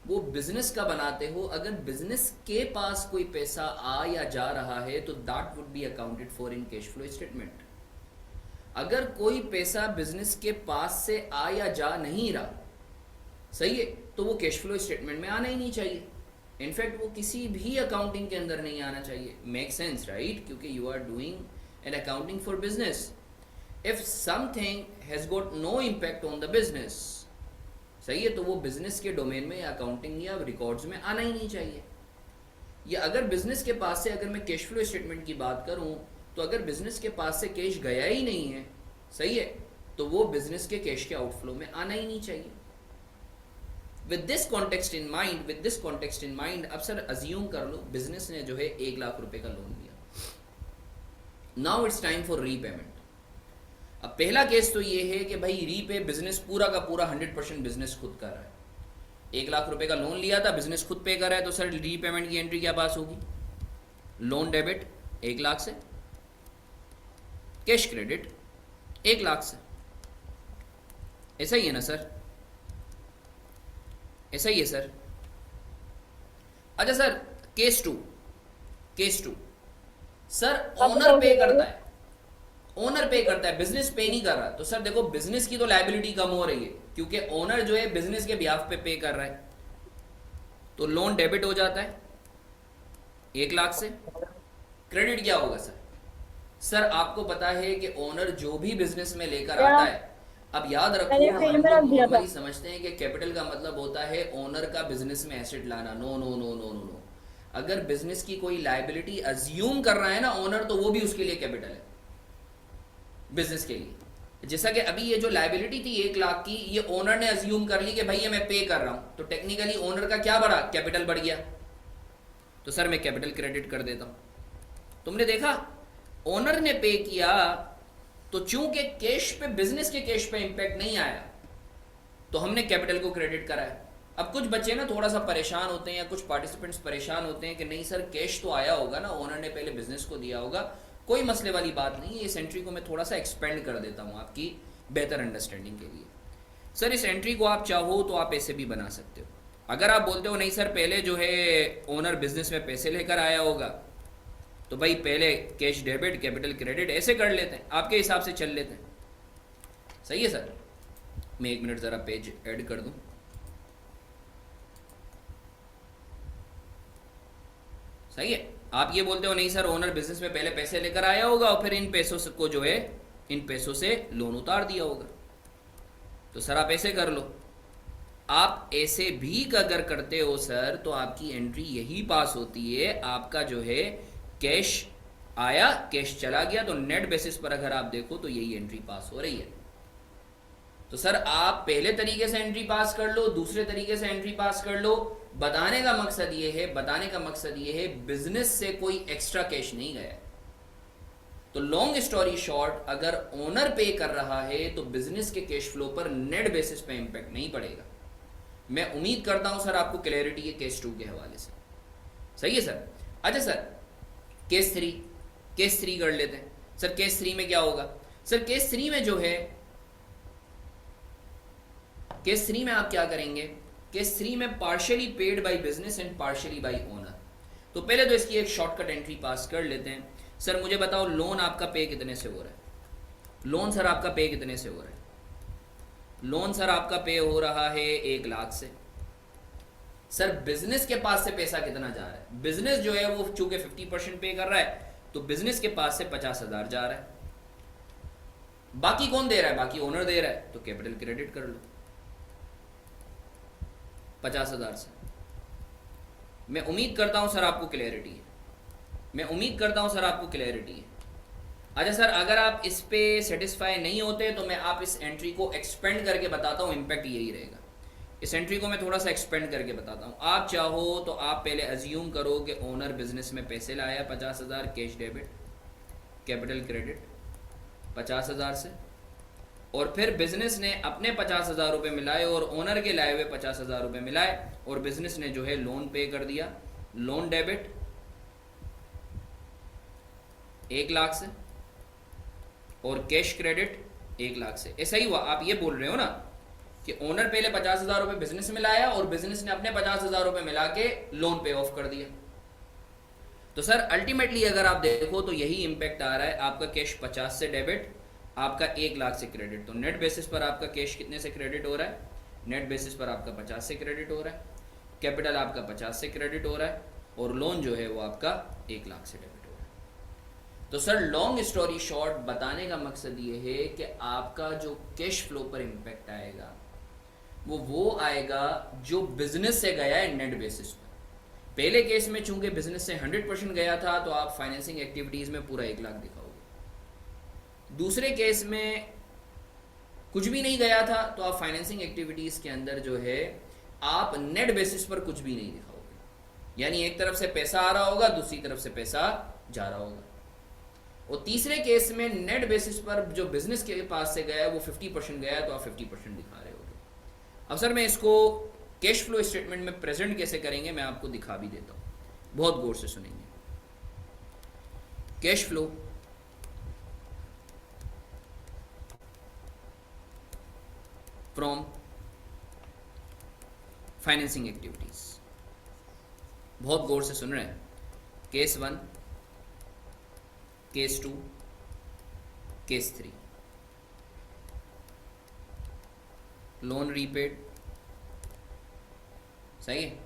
वो बिजनेस का बनाते हो, अगर बिजनेस के पास कोई पैसा आ या जा रहा है तो that would be accounted for in cash flow statement. अगर कोई पैसा बिजनेस के पास से आ या जा नहीं रहा, सही है, तो वो कैश फ्लो स्टेटमेंट में आना ही नहीं चाहिए, इनफैक्ट वो किसी भी अकाउंटिंग के अंदर नहीं आना चाहिए। मेक सेंस राइट, क्योंकि you are doing an accounting for business. If something has got no impact on the business, सही है, तो वो बिजनेस के डोमेन में या अकाउंटिंग या रिकॉर्ड्स में आना ही नहीं चाहिए। या अगर बिजनेस के पास से अगर मैं कैश फ्लो स्टेटमेंट की बात करूं तो अगर बिजनेस के पास से कैश गया ही नहीं है, सही है, तो वो बिजनेस के कैश के आउटफ्लो में आना ही नहीं चाहिए। With this context in mind अब सर अज्यूम कर लो बिजनेस ने जो है 1 लाख रुपए का लोन लिया, now it's time for repayment. अब पहला केस तो ये है कि भाई रीपे बिजनेस पूरा का पूरा 100% बिजनेस खुद कर रहा है, 1 लाख रुपए का लोन लिया था, बिजनेस खुद पे कर रहा है, तो सर रीपेमेंट की एंट्री क्या पास होगी, लोन डेबिट 1 लाख से, कैश क्रेडिट 1 लाख से, ऐसा ही है ना सर, ऐसा ही है सर। अच्छा sir case two sir owner pay करता है, ओनर पे करता है, बिजनेस पे नहीं कर रहा, तो सर देखो बिजनेस की तो लायबिलिटी कम हो रही है क्योंकि ओनर जो है बिजनेस के बिहाफ पे कर रहा है, तो लोन डेबिट हो जाता है 1 लाख से। क्रेडिट क्या होगा सर, सर आपको पता है कि ओनर जो भी बिजनेस में लेकर आता है, अब याद रखो हम लोग नॉर्मली समझते हैं कि कैपिटल का मतलब होता है ओनर का बिजनेस में एसेट लाना, no no no no no no. अगर बिजनेस की कोई लायबिलिटी अज्यूम कर रहा है ना ओनर, तो वो भी उसके लिए कैपिटल है बिजनेस के लिए। जैसा कि अभी ये जो लायबिलिटी थी 1 लाख की, ये ओनर ने अज्यूम कर ली कि भाई ये मैं पे कर रहा हूं, तो टेक्निकली ओनर का क्या बढ़ा, कैपिटल बढ़ गया, तो सर मैं कैपिटल क्रेडिट कर देता हूं। तुमने देखा ओनर ने पे किया, तो चूंकि कैश पे, बिजनेस के कैश पे इंपैक्ट नहीं आया, तो हमने कैपिटल को क्रेडिट कराया। अब कुछ बच्चे ना थोड़ा सा परेशान होते हैं, या कुछ पार्टिसिपेंट्स परेशान होते हैं कि नहीं सर कैश तो आया होगा ना, ओनर ने पहले बिजनेस को दिया होगा। कोई मसले वाली बात नहीं है, इस एंट्री को मैं थोड़ा सा एक्सपेंड कर देता हूँ आपकी बेहतर अंडरस्टैंडिंग के लिए। सर इस एंट्री को आप चाहो तो आप ऐसे भी बना सकते हो। अगर आप बोलते हो नहीं सर पहले जो है ओनर बिजनेस में पैसे लेकर आया होगा, तो भाई पहले कैश डेबिट कैपिटल क्रेडिट ऐसे कर लेते हैं, आपके हिसाब से चल लेते हैं। सही है सर, मैं 1 मिनट ज़रा पेज ऐड कर दूं। सही है, आप ये बोलते हो नहीं सर ओनर बिजनेस में पहले पैसे लेकर आया होगा और फिर इन पैसों को जो है इन पैसों से लोन उतार दिया होगा, तो सर आप ऐसे कर लो। आप ऐसे भी अगर करते हो सर, तो आपकी एंट्री यही पास होती है। आपका जो है कैश आया कैश चला गया, तो नेट बेसिस पर अगर आप देखो तो यही एंट्री पास हो रही है। तो सर आप पहले तरीके से एंट्री पास कर लो, दूसरे तरीके से एंट्री पास कर लो। बताने का मकसद ये है बिजनेस से कोई एक्स्ट्रा कैश नहीं गया। तो लॉन्ग स्टोरी शॉर्ट, अगर ओनर पे कर रहा है तो बिजनेस के कैश फ्लो पर नेट बेसिस पे इंपैक्ट नहीं पड़ेगा। मैं उम्मीद करता हूं सर आपको क्लैरिटी है केस 2 के हवाले से। सही है सर। अच्छा सर केस 3 कर लेते हैं। सर केस 3 में क्या होगा? सर केस 3 में जो है, केस 3 में आप क्या करेंगे? केस 3 में partially paid by business and partially bye owner. तो पहले तो इसकी एक शॉर्टकट एंट्री पास कर लेते हैं। सर मुझे बताओ लोन आपका पे कितने से हो रहा है? लोन सर आपका पे कितने से हो रहा है? लोन सर आपका पे हो रहा है 1 लाख से। सर बिजनेस के पास से पैसा कितना जा रहा है? बिजनेस जो है वो चूंकि 50% पे कर रहा है, तो बिजनेस के पास से 50,000 जा रहा है। बाकी कौन दे रहा है? बाकी ओनर दे रहा है, तो कैपिटल क्रेडिट कर लो 50,000 से। मैं उम्मीद करता हूं सर आपको क्लैरिटी है। अच्छा सर अगर आप इस पे सेटिस्फाई नहीं होते तो मैं आप इस एंट्री को एक्सपेंड करके बताता हूं, इंपैक्ट यही रहेगा। इस एंट्री को मैं थोड़ा सा एक्सपेंड करके बताता हूं। आप चाहो तो आप पहले अज्यूम करो कि ओनर बिजनेस में पैसे लाया 50,000 कैश डेबिट कैपिटल क्रेडिट 50,000 से, और फिर बिजनेस ने अपने 50,000 रुपये मिलाए और ओनर के लाए हुए 50,000 रुपये मिलाए, और बिजनेस ने जो है लोन पे कर दिया, लोन डेबिट 1 लाख से और कैश क्रेडिट 1 लाख से। ऐसा ही हुआ। आप ये बोल रहे हो ना कि ओनर पहले 50,000 रुपये बिजनेस में लाया और बिजनेस ने अपने 50,000 रुपये मिला के लोन पे ऑफ कर दिया। तो सर अल्टीमेटली अगर आप देखो तो यही इंपैक्ट आ रहा है। आपका कैश 50 से डेबिट, आपका 1 लाख से क्रेडिट। तो नेट बेसिस पर आपका कैश कितने से क्रेडिट हो रहा है? नेट बेसिस पर आपका 50 से क्रेडिट हो रहा है, कैपिटल आपका 50 से क्रेडिट हो रहा है, और लोन जो है वो आपका 1 लाख से डेबिट हो रहा है। तो सर लॉन्ग स्टोरी शॉर्ट, बताने का मकसद ये है कि आपका जो कैश फ्लो पर इंपैक्ट आएगा वो आएगा जो बिजनेस से गया है नेट बेसिस पर। पहले केस में चूंकि बिजनेस से 100% गया था, तो आप फाइनेंसिंग एक्टिविटीज में पूरा 1 लाख दिखाओगे। दूसरे केस में कुछ भी नहीं गया था, तो आप फाइनेंसिंग एक्टिविटीज के अंदर जो है आप नेट बेसिस पर कुछ भी नहीं दिखाओगे। यानी एक तरफ से पैसा आ रहा होगा, दूसरी तरफ से पैसा जा रहा होगा। और तीसरे केस में नेट बेसिस पर जो बिजनेस के पास से गया है वो 50% गया है, तो आप 50% दिखा रहे होगे। अब सर मैं इसको कैश फ्लो स्टेटमेंट में प्रेजेंट कैसे करेंगे मैं आपको दिखा भी देता हूं, बहुत गौर से सुनेंगे। Cash flow from financing activities, बहुत गौर से सुन रहे हैं। Case 1, case 2, case 3। Loan repaid, सही है,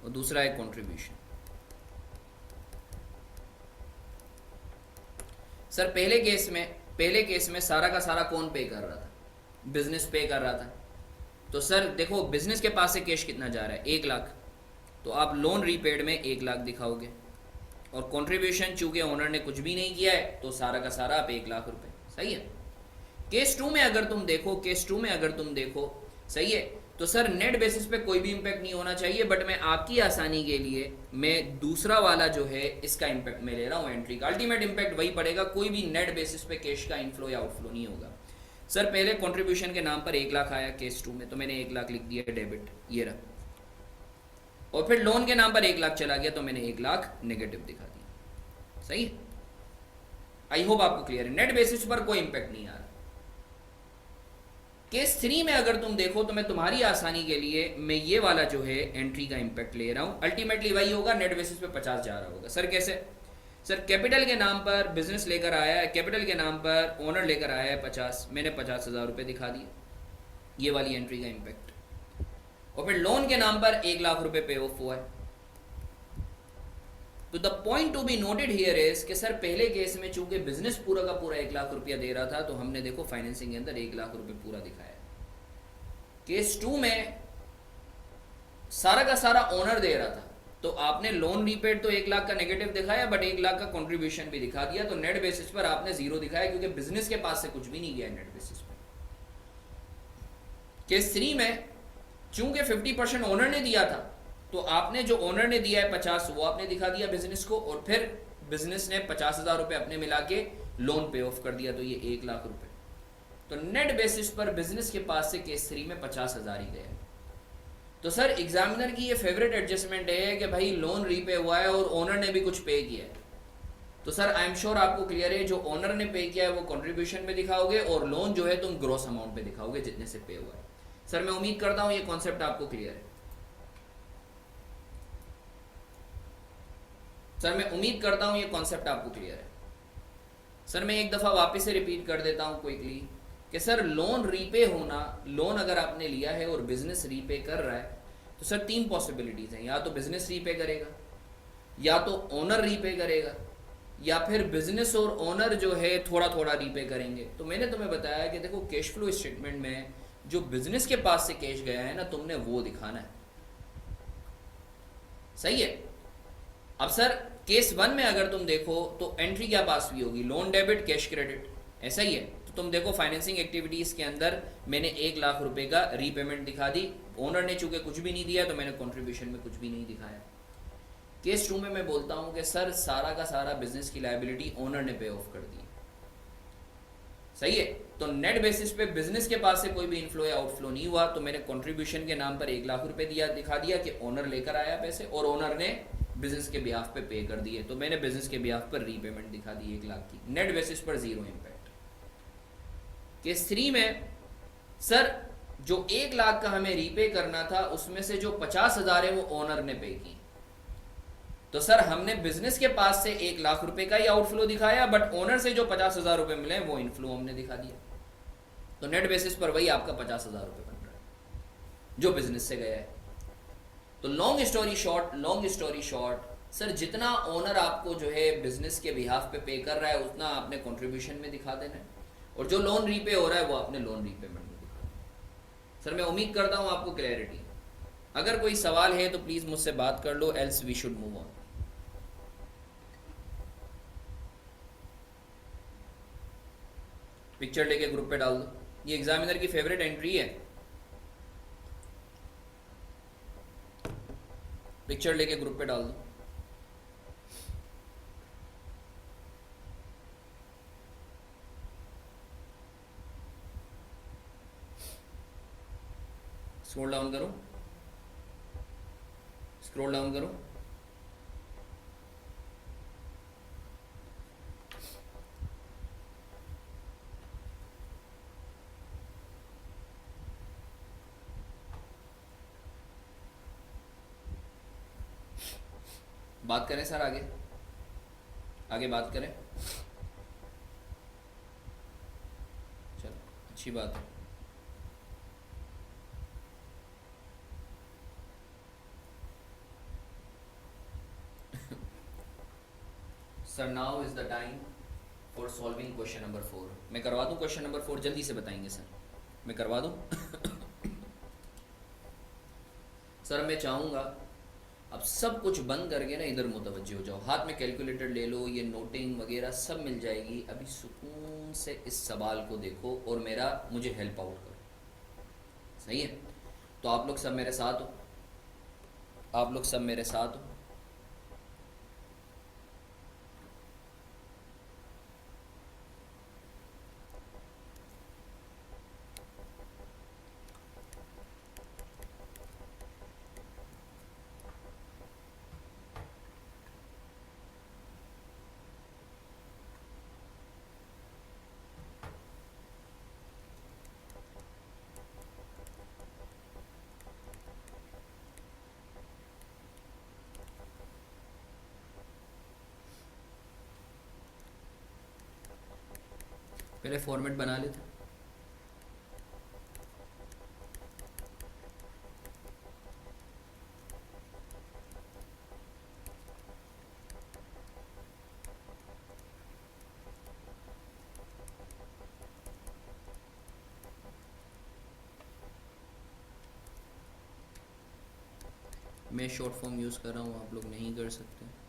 और दूसरा है कंट्रीब्यूशन। सर पहले केस में सारा का सारा कौन पे कर रहा था? बिजनेस पे कर रहा था। तो सर देखो बिजनेस के पास से कैश कितना जा रहा है? 1 लाख। तो आप लोन रीपेड में 1 लाख दिखाओगे, और कंट्रीब्यूशन चूंकि ओनर ने कुछ भी नहीं किया है तो सारा का सारा आप 1 लाख रुपए। सही है। केस 2 में अगर तुम देखो, सही है, तो सर नेट बेसिस पे कोई भी इंपैक्ट नहीं होना चाहिए, बट मैं आपकी आसानी के लिए मैं दूसरा वाला जो है इसका इंपैक्ट मैं ले रहा हूँ एंट्री का। अल्टीमेट इंपैक्ट वही पड़ेगा, कोई भी नेट बेसिस पे कैश का इनफ्लो या आउटफ्लो नहीं होगा। सर पहले कंट्रीब्यूशन के नाम पर 1 लाख आया केस 2 में, तो मैंने 1 लाख लिख दिया डेबिट, ये रहा। और फिर लोन के नाम पर 1 लाख चला गया तो मैंने 1 लाख नेगेटिव दिखा दिया। सही है। आई होप आपको क्लियर है, नेट बेसिस पर कोई इंपैक्ट नहीं आ रहा। केस 3 में अगर तुम देखो तो मैं तुम्हारी आसानी के लिए मैं ये वाला जो है एंट्री का इंपैक्ट ले रहा हूं। अल्टीमेटली वही होगा, नेट बेसिस पे 50 जा रहा होगा। सर कैसे? सर कैपिटल के नाम पर बिजनेस लेकर आया है, कैपिटल के नाम पर ओनर लेकर आया है 50, मैंने 50,000 रुपये दिखा दिए, ये वाली एंट्री का इंपैक्ट। और फिर लोन के नाम पर 1 लाख रुपए पे ऑफ हुआ है। तो the point to be noted here is कि सर पहले केस में चूंकि बिजनेस पूरा का पूरा 1 लाख रुपया दे रहा था तो हमने देखो फाइनेंसिंग के अंदर 1 लाख रुपए पूरा दिखाया। केस 2 में सारा का सारा ओनर दे रहा था, तो आपने लोन रीपेड तो 1 लाख का नेगेटिव दिखाया, बट 1 लाख का कंट्रीब्यूशन भी दिखा दिया, तो नेट बेसिस पर आपने 0 दिखाया क्योंकि बिजनेस के पास से कुछ भी नहीं गया नेट बेसिस पर। केस 3 में चूंकि 50% ओनर ने दिया था, तो आपने जो ओनर ने दिया है 50 वो आपने दिखा दिया बिजनेस को, और फिर बिजनेस ने 50,000 रुपए अपने मिला के लोन पे ऑफ कर दिया, तो ये 1 लाख रुपए। तो नेट बेसिस पर बिजनेस के पास से केस 3 में 50,000 ही गया। तो सर एग्जामिनर की ये फेवरेट एडजस्टमेंट है कि भाई लोन रीपे हुआ है और ओनर ने भी कुछ पे किया है। तो सर आई एम श्योर आपको क्लियर है, जो ओनर ने पे किया है वो कंट्रीब्यूशन पे दिखाओगे, और लोन जो है तुम ग्रॉस अमाउंट पे दिखाओगे जितने से पे हुआ है। सर मैं उम्मीद करता हूं ये कॉन्सेप्ट आपको क्लियर है। सर मैं उम्मीद करता हूं ये कॉन्सेप्ट आपको क्लियर है। सर मैं एक दफा वापस से रिपीट कर देता हूं क्विकली कि सर लोन रीपे होना, लोन अगर आपने लिया है और बिजनेस रीपे कर रहा है तो सर 3 पॉसिबिलिटीज हैं, या तो बिजनेस रीपे करेगा, या तो ओनर रीपे करेगा, या फिर बिजनेस और ओनर जो है थोड़ा थोड़ा रीपे करेंगे। तो मैंने तुम्हें बताया कि देखो कैश फ्लो स्टेटमेंट में जो बिजनेस के पास से कैश गया है ना, तुमने वो दिखाना है। सही है। अब सर केस 1 में अगर तुम देखो तो एंट्री क्या पास हुई होगी, लोन डेबिट कैश क्रेडिट, ऐसा ही है। तो तुम देखो फाइनेंसिंग एक्टिविटीज के अंदर मैंने 1 लाख रुपए का रीपेमेंट दिखा दी, ओनर ने चूंकि कुछ भी नहीं दिया तो मैंने कंट्रीब्यूशन में कुछ भी नहीं दिखाया। केस 2 में मैं बोलता हूं कि सर सारा का सारा बिजनेस की लायबिलिटी ओनर ने पे ऑफ कर दी। सही है। तो नेट बेसिस पे बिजनेस के पास से कोई भी इनफ्लो या आउटफ्लो नहीं हुआ, तो मैंने कंट्रीब्यूशन के नाम पर 1 लाख रुपए दिखा दिया कि ओनर लेकर आया पैसे, और ओनर ने बिजनेस के ब्याफ पे कर दिए, तो मैंने बिजनेस के ब्याफ पर रीपेमेंट दिखा दी 1 लाख की। नेट बेसिस पर 0 इम्पैक्ट। केस 3 में सर जो 1 लाख का हमें रीपे करना था उसमें से जो 50,000 है वो ओनर ने पे की, तो सर हमने बिजनेस के पास से 1 लाख रुपए का ही आउटफ्लो दिखाया, बट ओनर से जो 50,000 रुपए मिले वो इनफ्लो हमने दिखा दिया। तो नेट बेसिस पर वही आपका 50,000 रुपए बन रहा है जो बिजनेस से गया है। तो लॉन्ग स्टोरी शॉर्ट, सर जितना ओनर आपको जो है बिजनेस के बिहाफ पे कर रहा है उतना आपने कंट्रीब्यूशन में दिखा देना है, और जो लोन रीपे हो रहा है वो आपने लोन रीपेमेंट में दिखा देना। सर मैं उम्मीद करता हूं आपको क्लैरिटी। अगर कोई सवाल है तो प्लीज मुझसे बात कर लो, else we should move on. Picture लेके ग्रुप पे डाल दो, ये एग्जामिनर की फेवरेट एंट्री है। पिक्चर लेके ग्रुप पे डाल दो। स्क्रॉल डाउन करो, स्क्रॉल डाउन करो। बात करें सर, आगे आगे बात करें। चलो अच्छी बात है। Sir now is the time for solving question number 4। मैं करवा दूं क्वेश्चन नंबर 4, जल्दी से बताएंगे सर, मैं करवा दूं। सर मैं चाहूंगा अब सब कुछ बंद करके ना इधर मुतवज्जो हो जाओ, हाथ में कैलकुलेटर ले लो, ये नोटिंग वगैरह सब मिल जाएगी। अभी सुकून से इस सवाल को देखो और मुझे हेल्प आउट करो। सही है? तो आप लोग सब मेरे साथ हो, आप लोग सब मेरे साथ हो। पहले फॉर्मेट बना लेते। मैं शॉर्ट फॉर्म यूज़ कर रहा हूँ, आप लोग नहीं कर सकते।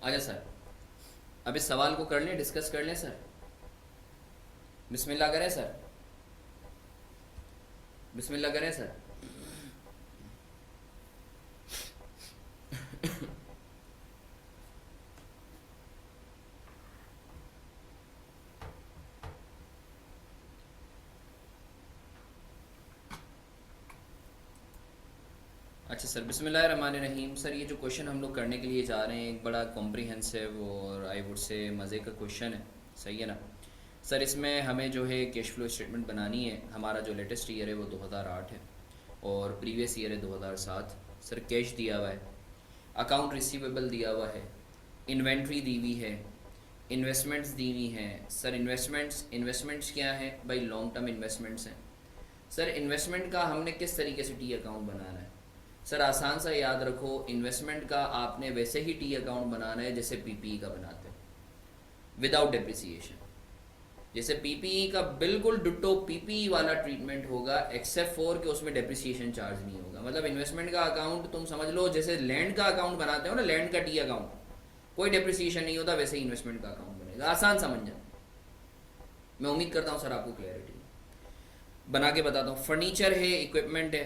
आजा सर, अब इस सवाल को कर लें, डिस्कस कर लें सर। बिस्मिल्लाह करें सर, बिस्मिल्लाह करें सर। अच्छा सर, बिस्मिल्लाहिर्रहमानिर्रहीम। सर ये जो क्वेश्चन हम लोग करने के लिए जा रहे हैं, एक बड़ा कॉम्प्रिहेंसिव और आई वुड से मज़े का क्वेश्चन है। सही है ना सर? इसमें हमें जो है कैश फ्लो स्टेटमेंट बनानी है। हमारा जो लेटेस्ट ईयर है वो 2008 है और प्रीवियस ईयर है 2007। सर कैश दिया हुआ है, अकाउंट रिसीवेबल दिया हुआ है, इन्वेंट्री दी हुई है, इन्वेस्टमेंट्स दी हुई हैं। सर इन्वेस्टमेंट्स क्या है भाई? लॉन्ग टर्म इन्वेस्टमेंट्स हैं। सर इन्वेस्टमेंट का हमने किस तरीके से टी अकाउंट बनाना है? सर आसान सा याद रखो, इन्वेस्टमेंट का आपने वैसे ही टी अकाउंट बनाना है जैसे पीपीई का बनाते हो, विदाउट डेप्रिसिएशन। जैसे पीपीई का बिल्कुल डिट्टो पीपीई वाला ट्रीटमेंट होगा, एक्सेप्ट फॉर कि उसमें डेप्रिसिएशन चार्ज नहीं होगा। मतलब इन्वेस्टमेंट का अकाउंट तुम समझ लो जैसे लैंड का अकाउंट बनाते हो ना, लैंड का टी अकाउंट, कोई डेप्रिसिएशन नहीं होता, वैसे ही इन्वेस्टमेंट का अकाउंट बनेगा। आसान समझ जाए, मैं उम्मीद करता हूँ सर आपको क्लैरिटी। बना के बताता हूँ। फर्नीचर है, इक्विपमेंट है।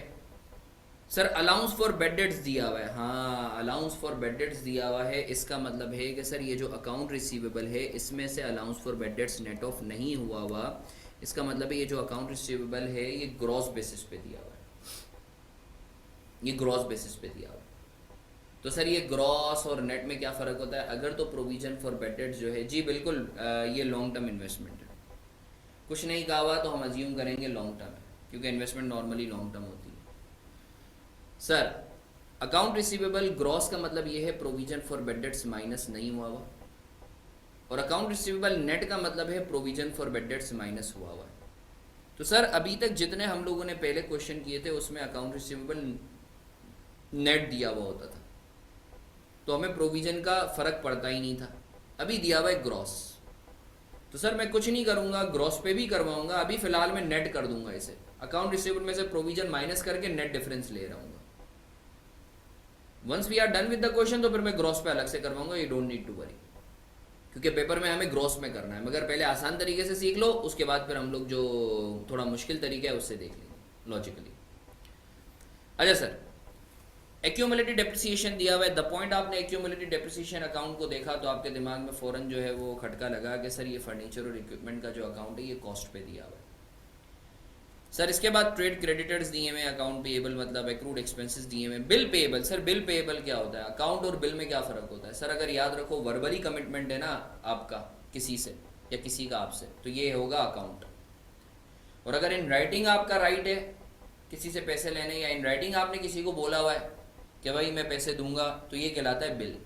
Sir allowance for bad debts दिया हुआ है, हाँ अलाउंस फॉर बेड डेट्स दिया हुआ है। इसका मतलब है कि सर ये जो अकाउंट रिसीवेबल है इसमें से allowance for bad debts net of नहीं हुआ हुआ। इसका मतलब है ये जो अकाउंट रिसीवेबल है ये ग्रॉस बेसिस पे दिया हुआ है, ये ग्रॉस बेसिस पे दिया हुआ है। तो सर ये ग्रॉस और नेट में क्या फ़र्क होता है? अगर तो प्रोविजन फॉर बेड डेट्स जो है, जी बिल्कुल ये लॉन्ग टर्म इन्वेस्टमेंट है। कुछ नहीं कहा हुआ तो हम अज्यूम करेंगे लॉन्ग टर्म है, क्योंकि इन्वेस्टमेंट नॉर्मली लॉन्ग टर्म होती है। सर अकाउंट रिसीवेबल ग्रॉस का मतलब ये है provision for bad debts minus नहीं हुआ हुआ, और अकाउंट रिसीवेबल नेट का मतलब है provision for bad debts minus हुआ हुआ है। तो सर अभी तक जितने हम लोगों ने पहले क्वेश्चन किए थे उसमें अकाउंट रिसीवेबल नेट दिया हुआ होता था, तो हमें प्रोविजन का फर्क पड़ता ही नहीं था। अभी दिया हुआ है ग्रॉस, तो सर मैं कुछ नहीं करूंगा, ग्रॉस पे भी करवाऊंगा। अभी फिलहाल मैं नेट कर दूंगा इसे, अकाउंट रिसीवेबल में से प्रोविजन माइनस करके नेट डिफरेंस ले रहा हूँ। Once we are done with the question तो फिर मैं ग्रॉस पे अलग से करवाऊंगा, you don't need to worry, क्योंकि पेपर में हमें ग्रॉस में करना है। मगर पहले आसान तरीके से सीख लो, उसके बाद फिर हम लोग जो थोड़ा मुश्किल तरीका है उससे देख लेंगे लॉजिकली। अच्छा सर एक्यूमुलेटेड डेप्रिसिएशन दिया हुआ है। द पॉइंट आपने एक्यूमुलेटेड डेप्रिसिएशन अकाउंट को देखा तो आपके दिमाग में फ़ौरन जो है वो खटका लगा कि सर ये फर्नीचर और इक्विपमेंट का जो अकाउंट है ये कॉस्ट पे दिया हुआ है। सर इसके बाद ट्रेड क्रेडिटर्स दिए हुए, अकाउंट पेएबल मतलब एक्रूड एक्सपेंसेस दिए हुए, bill payable. Sir bill payable क्या होता है? अकाउंट और बिल में क्या फ़र्क होता है? सर अगर याद रखो वर्बली कमिटमेंट है ना आपका किसी से या किसी का आपसे, तो ये होगा अकाउंट। और अगर इन राइटिंग आपका राइट है किसी से पैसे लेने, या इन राइटिंग आपने किसी को बोला हुआ है कि भाई मैं पैसे दूंगा, तो ये कहलाता है बिल।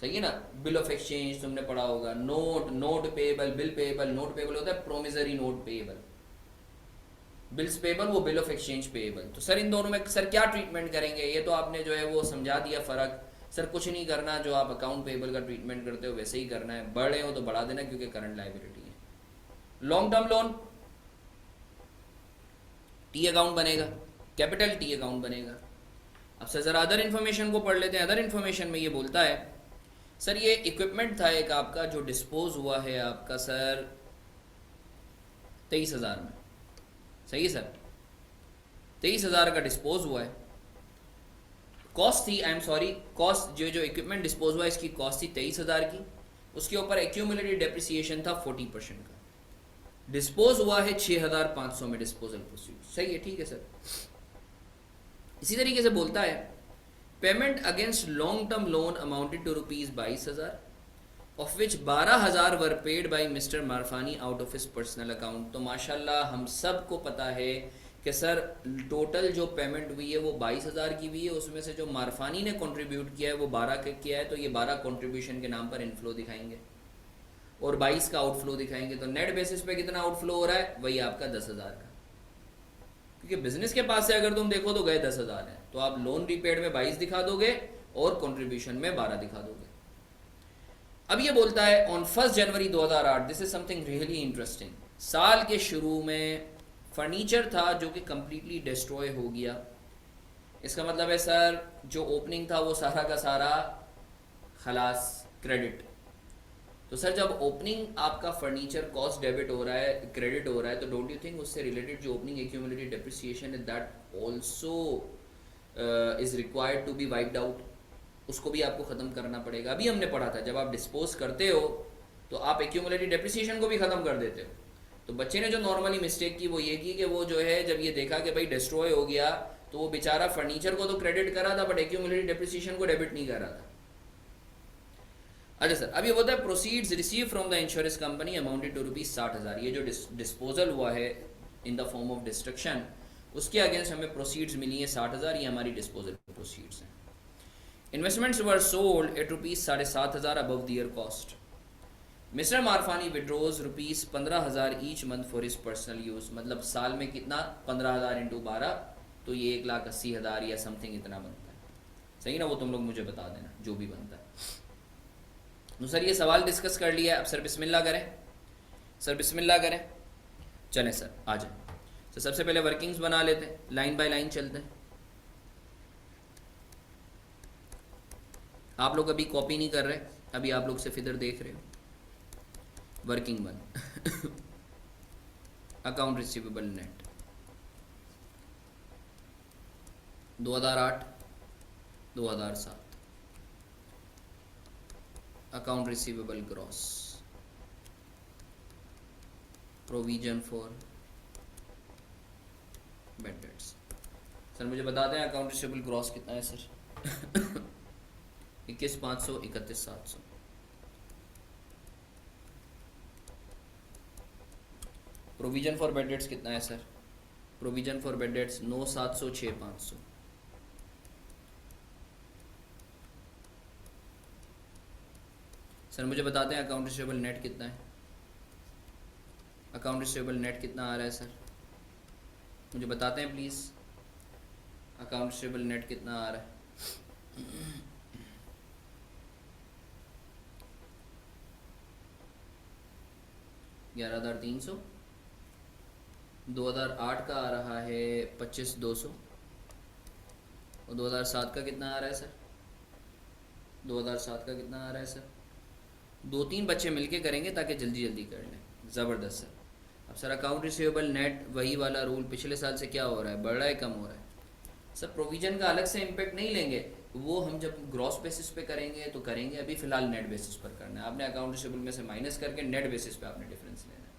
सही है ना? बिल ऑफ एक्सचेंज तुमने पढ़ा होगा। Note, note payable, bill payable. Note payable होता है promissory note payable, bills payable वो बिल ऑफ एक्सचेंज पेएबल। तो सर इन दोनों में सर क्या ट्रीटमेंट करेंगे? ये तो आपने जो है वो समझा दिया फ़र्क। सर कुछ नहीं करना, जो आप अकाउंट पेएबल का ट्रीटमेंट करते हो वैसे ही करना है। बढ़ रहे हो तो बढ़ा देना क्योंकि करंट लायबिलिटी है। Long term loan T account बनेगा, कैपिटल टी अकाउंट बनेगा। अब सर ज़रा अदर इन्फॉर्मेशन को पढ़ लेते हैं। अदर इन्फॉर्मेशन में ये बोलता है सर ये इक्विपमेंट था एक आपका जो डिस्पोज हुआ है आपका सर 23,000 में। सही है सर, 23,000 का डिस्पोज हुआ है। कॉस्ट थी, आई एम सॉरी, कॉस्ट जो इक्विपमेंट डिस्पोज हुआ है इसकी कॉस्ट थी 23,000 की। उसके ऊपर एक्यूमुलेटेड डेप्रिसिएशन था 40% का। डिस्पोज हुआ है 6,500 में डिस्पोजल प्रोसीड। सही है, ठीक है सर। इसी तरीके से बोलता है payment against long term loan amounted to ₹22,000 of which 12,000 were paid by mister Marfani out of his personal account. तो माशाल्लाह हम सब को पता है कि सर टोटल जो पेमेंट हुई है वो 22,000 की हुई है। उसमें से जो मारफानी ने कंट्रीब्यूट किया है वो 12 किया है, तो ये 12 कंट्रीब्यूशन के नाम पर इनफ्लो दिखाएंगे और 22 का आउटफ्लो दिखाएंगे। तो नेट बेसिस पे कितना आउटफ्लो हो रहा है? वही आपका 10,000 का, क्योंकि बिजनेस के पास से अगर तुम देखो तो गए 10,000 है, तो आप लोन रीपेड में 22 दिखा दोगे और कंट्रीब्यूशन में 12 दिखा दोगे। अब ये बोलता है on 1 January 2008, this is something really interesting. साल के शुरू में फर्नीचर था जो कि कंप्लीटली डिस्ट्रॉय हो गया। इसका मतलब है सर जो ओपनिंग था वो सारा का सारा खलास, क्रेडिट। तो सर जब ओपनिंग आपका फर्नीचर कॉस्ट डेबिट हो रहा है, क्रेडिट हो रहा है, तो डोंट यू थिंक उससे रिलेटेड जो ओपनिंग एक्यूमुलेटेड डेप्रिसिएशन है that also is required to be wiped out. उसको भी आपको ख़त्म करना पड़ेगा। अभी हमने पढ़ा था जब आप डिस्पोज करते हो तो आप एक्यूमुलेटेड डेप्रिसिएशन को भी ख़त्म कर देते हो। तो बच्चे ने जो नॉर्मली मिस्टेक की वो ये की कि वो जो है जब ये देखा कि भाई डिस्ट्रॉय हो गया तो वो बेचारा फर्नीचर को तो क्रेडिट करा था बट एक्यूमुलेटेड डेप्रिसिएशन को डेबिट नहीं कर रहा था। अच्छा सर, अब ये होता है proceeds receive from the insurance company amounted to ₹60,000। ये जो डिस्पोजल हुआ है in the form of destruction, उसके अगेंस्ट हमें प्रोसीड्स मिली है 60,000। ये हमारी डिस्पोजल प्रोसीड्स हैं। Investments were sold at ₹7,500 above their cost. Mister Marfani withdraws ₹15,000 each month for his personal use. मतलब साल में कितना? 15,000 इंटू 12, तो ये 1,80,000 या समथिंग इतना बनता है। सही ना? वो तुम लोग मुझे बता देना जो भी बनता है। तो सर ये सवाल डिस्कस कर लिया। अब सर बिस्मिल्लाह करें, सर बिस्मिल्लाह करें। चलें सर आ जाए। तो सबसे पहले वर्किंग्स बना लेते हैं, लाइन बाय लाइन चलते हैं। आप लोग अभी कॉपी नहीं कर रहे, अभी आप लोग सिर्फ इधर देख रहे हो। Working 1 account receivable net. 2008, 2007 account receivable gross, provision for bad debts. Sir मुझे बता दें अकाउंट रिसीवेबल ग्रॉस कितना है sir? 21,500, 31,700। Provision for bad debts कितना है sir? Provision for bad debts 9,700, 6,500। Sir मुझे बताते हैं अकाउंट रिसीवेबल नेट कितना है? अकाउंट रिसीवेबल नेट कितना आ रहा है सर? मुझे बताते हैं प्लीज़, अकाउंट रिसीवेबल नेट कितना आ रहा है? 11,300। 2008 का आ रहा है 25,200। और 2007 का कितना आ रहा है सर? 2007 का कितना आ रहा है सर? 2-3 बच्चे मिलके करेंगे ताकि जल्दी जल्दी कर लें। ज़बरदस्त सर। अब सर अकाउंट रिसीवेबल नेट वही वाला रूल, पिछले साल से क्या हो रहा है, बढ़ रहा है कम हो रहा है? सर प्रोविज़न का अलग से इम्पेक्ट नहीं लेंगे, वो हम जब ग्रॉस बेसिस पे करेंगे तो करेंगे, अभी फ़िलहाल नेट बेसिस पर करना है आपने। अकाउंट रिसीवेबल में से माइनस करके नेट बेसिस पे आपने डिफरेंस लेना है।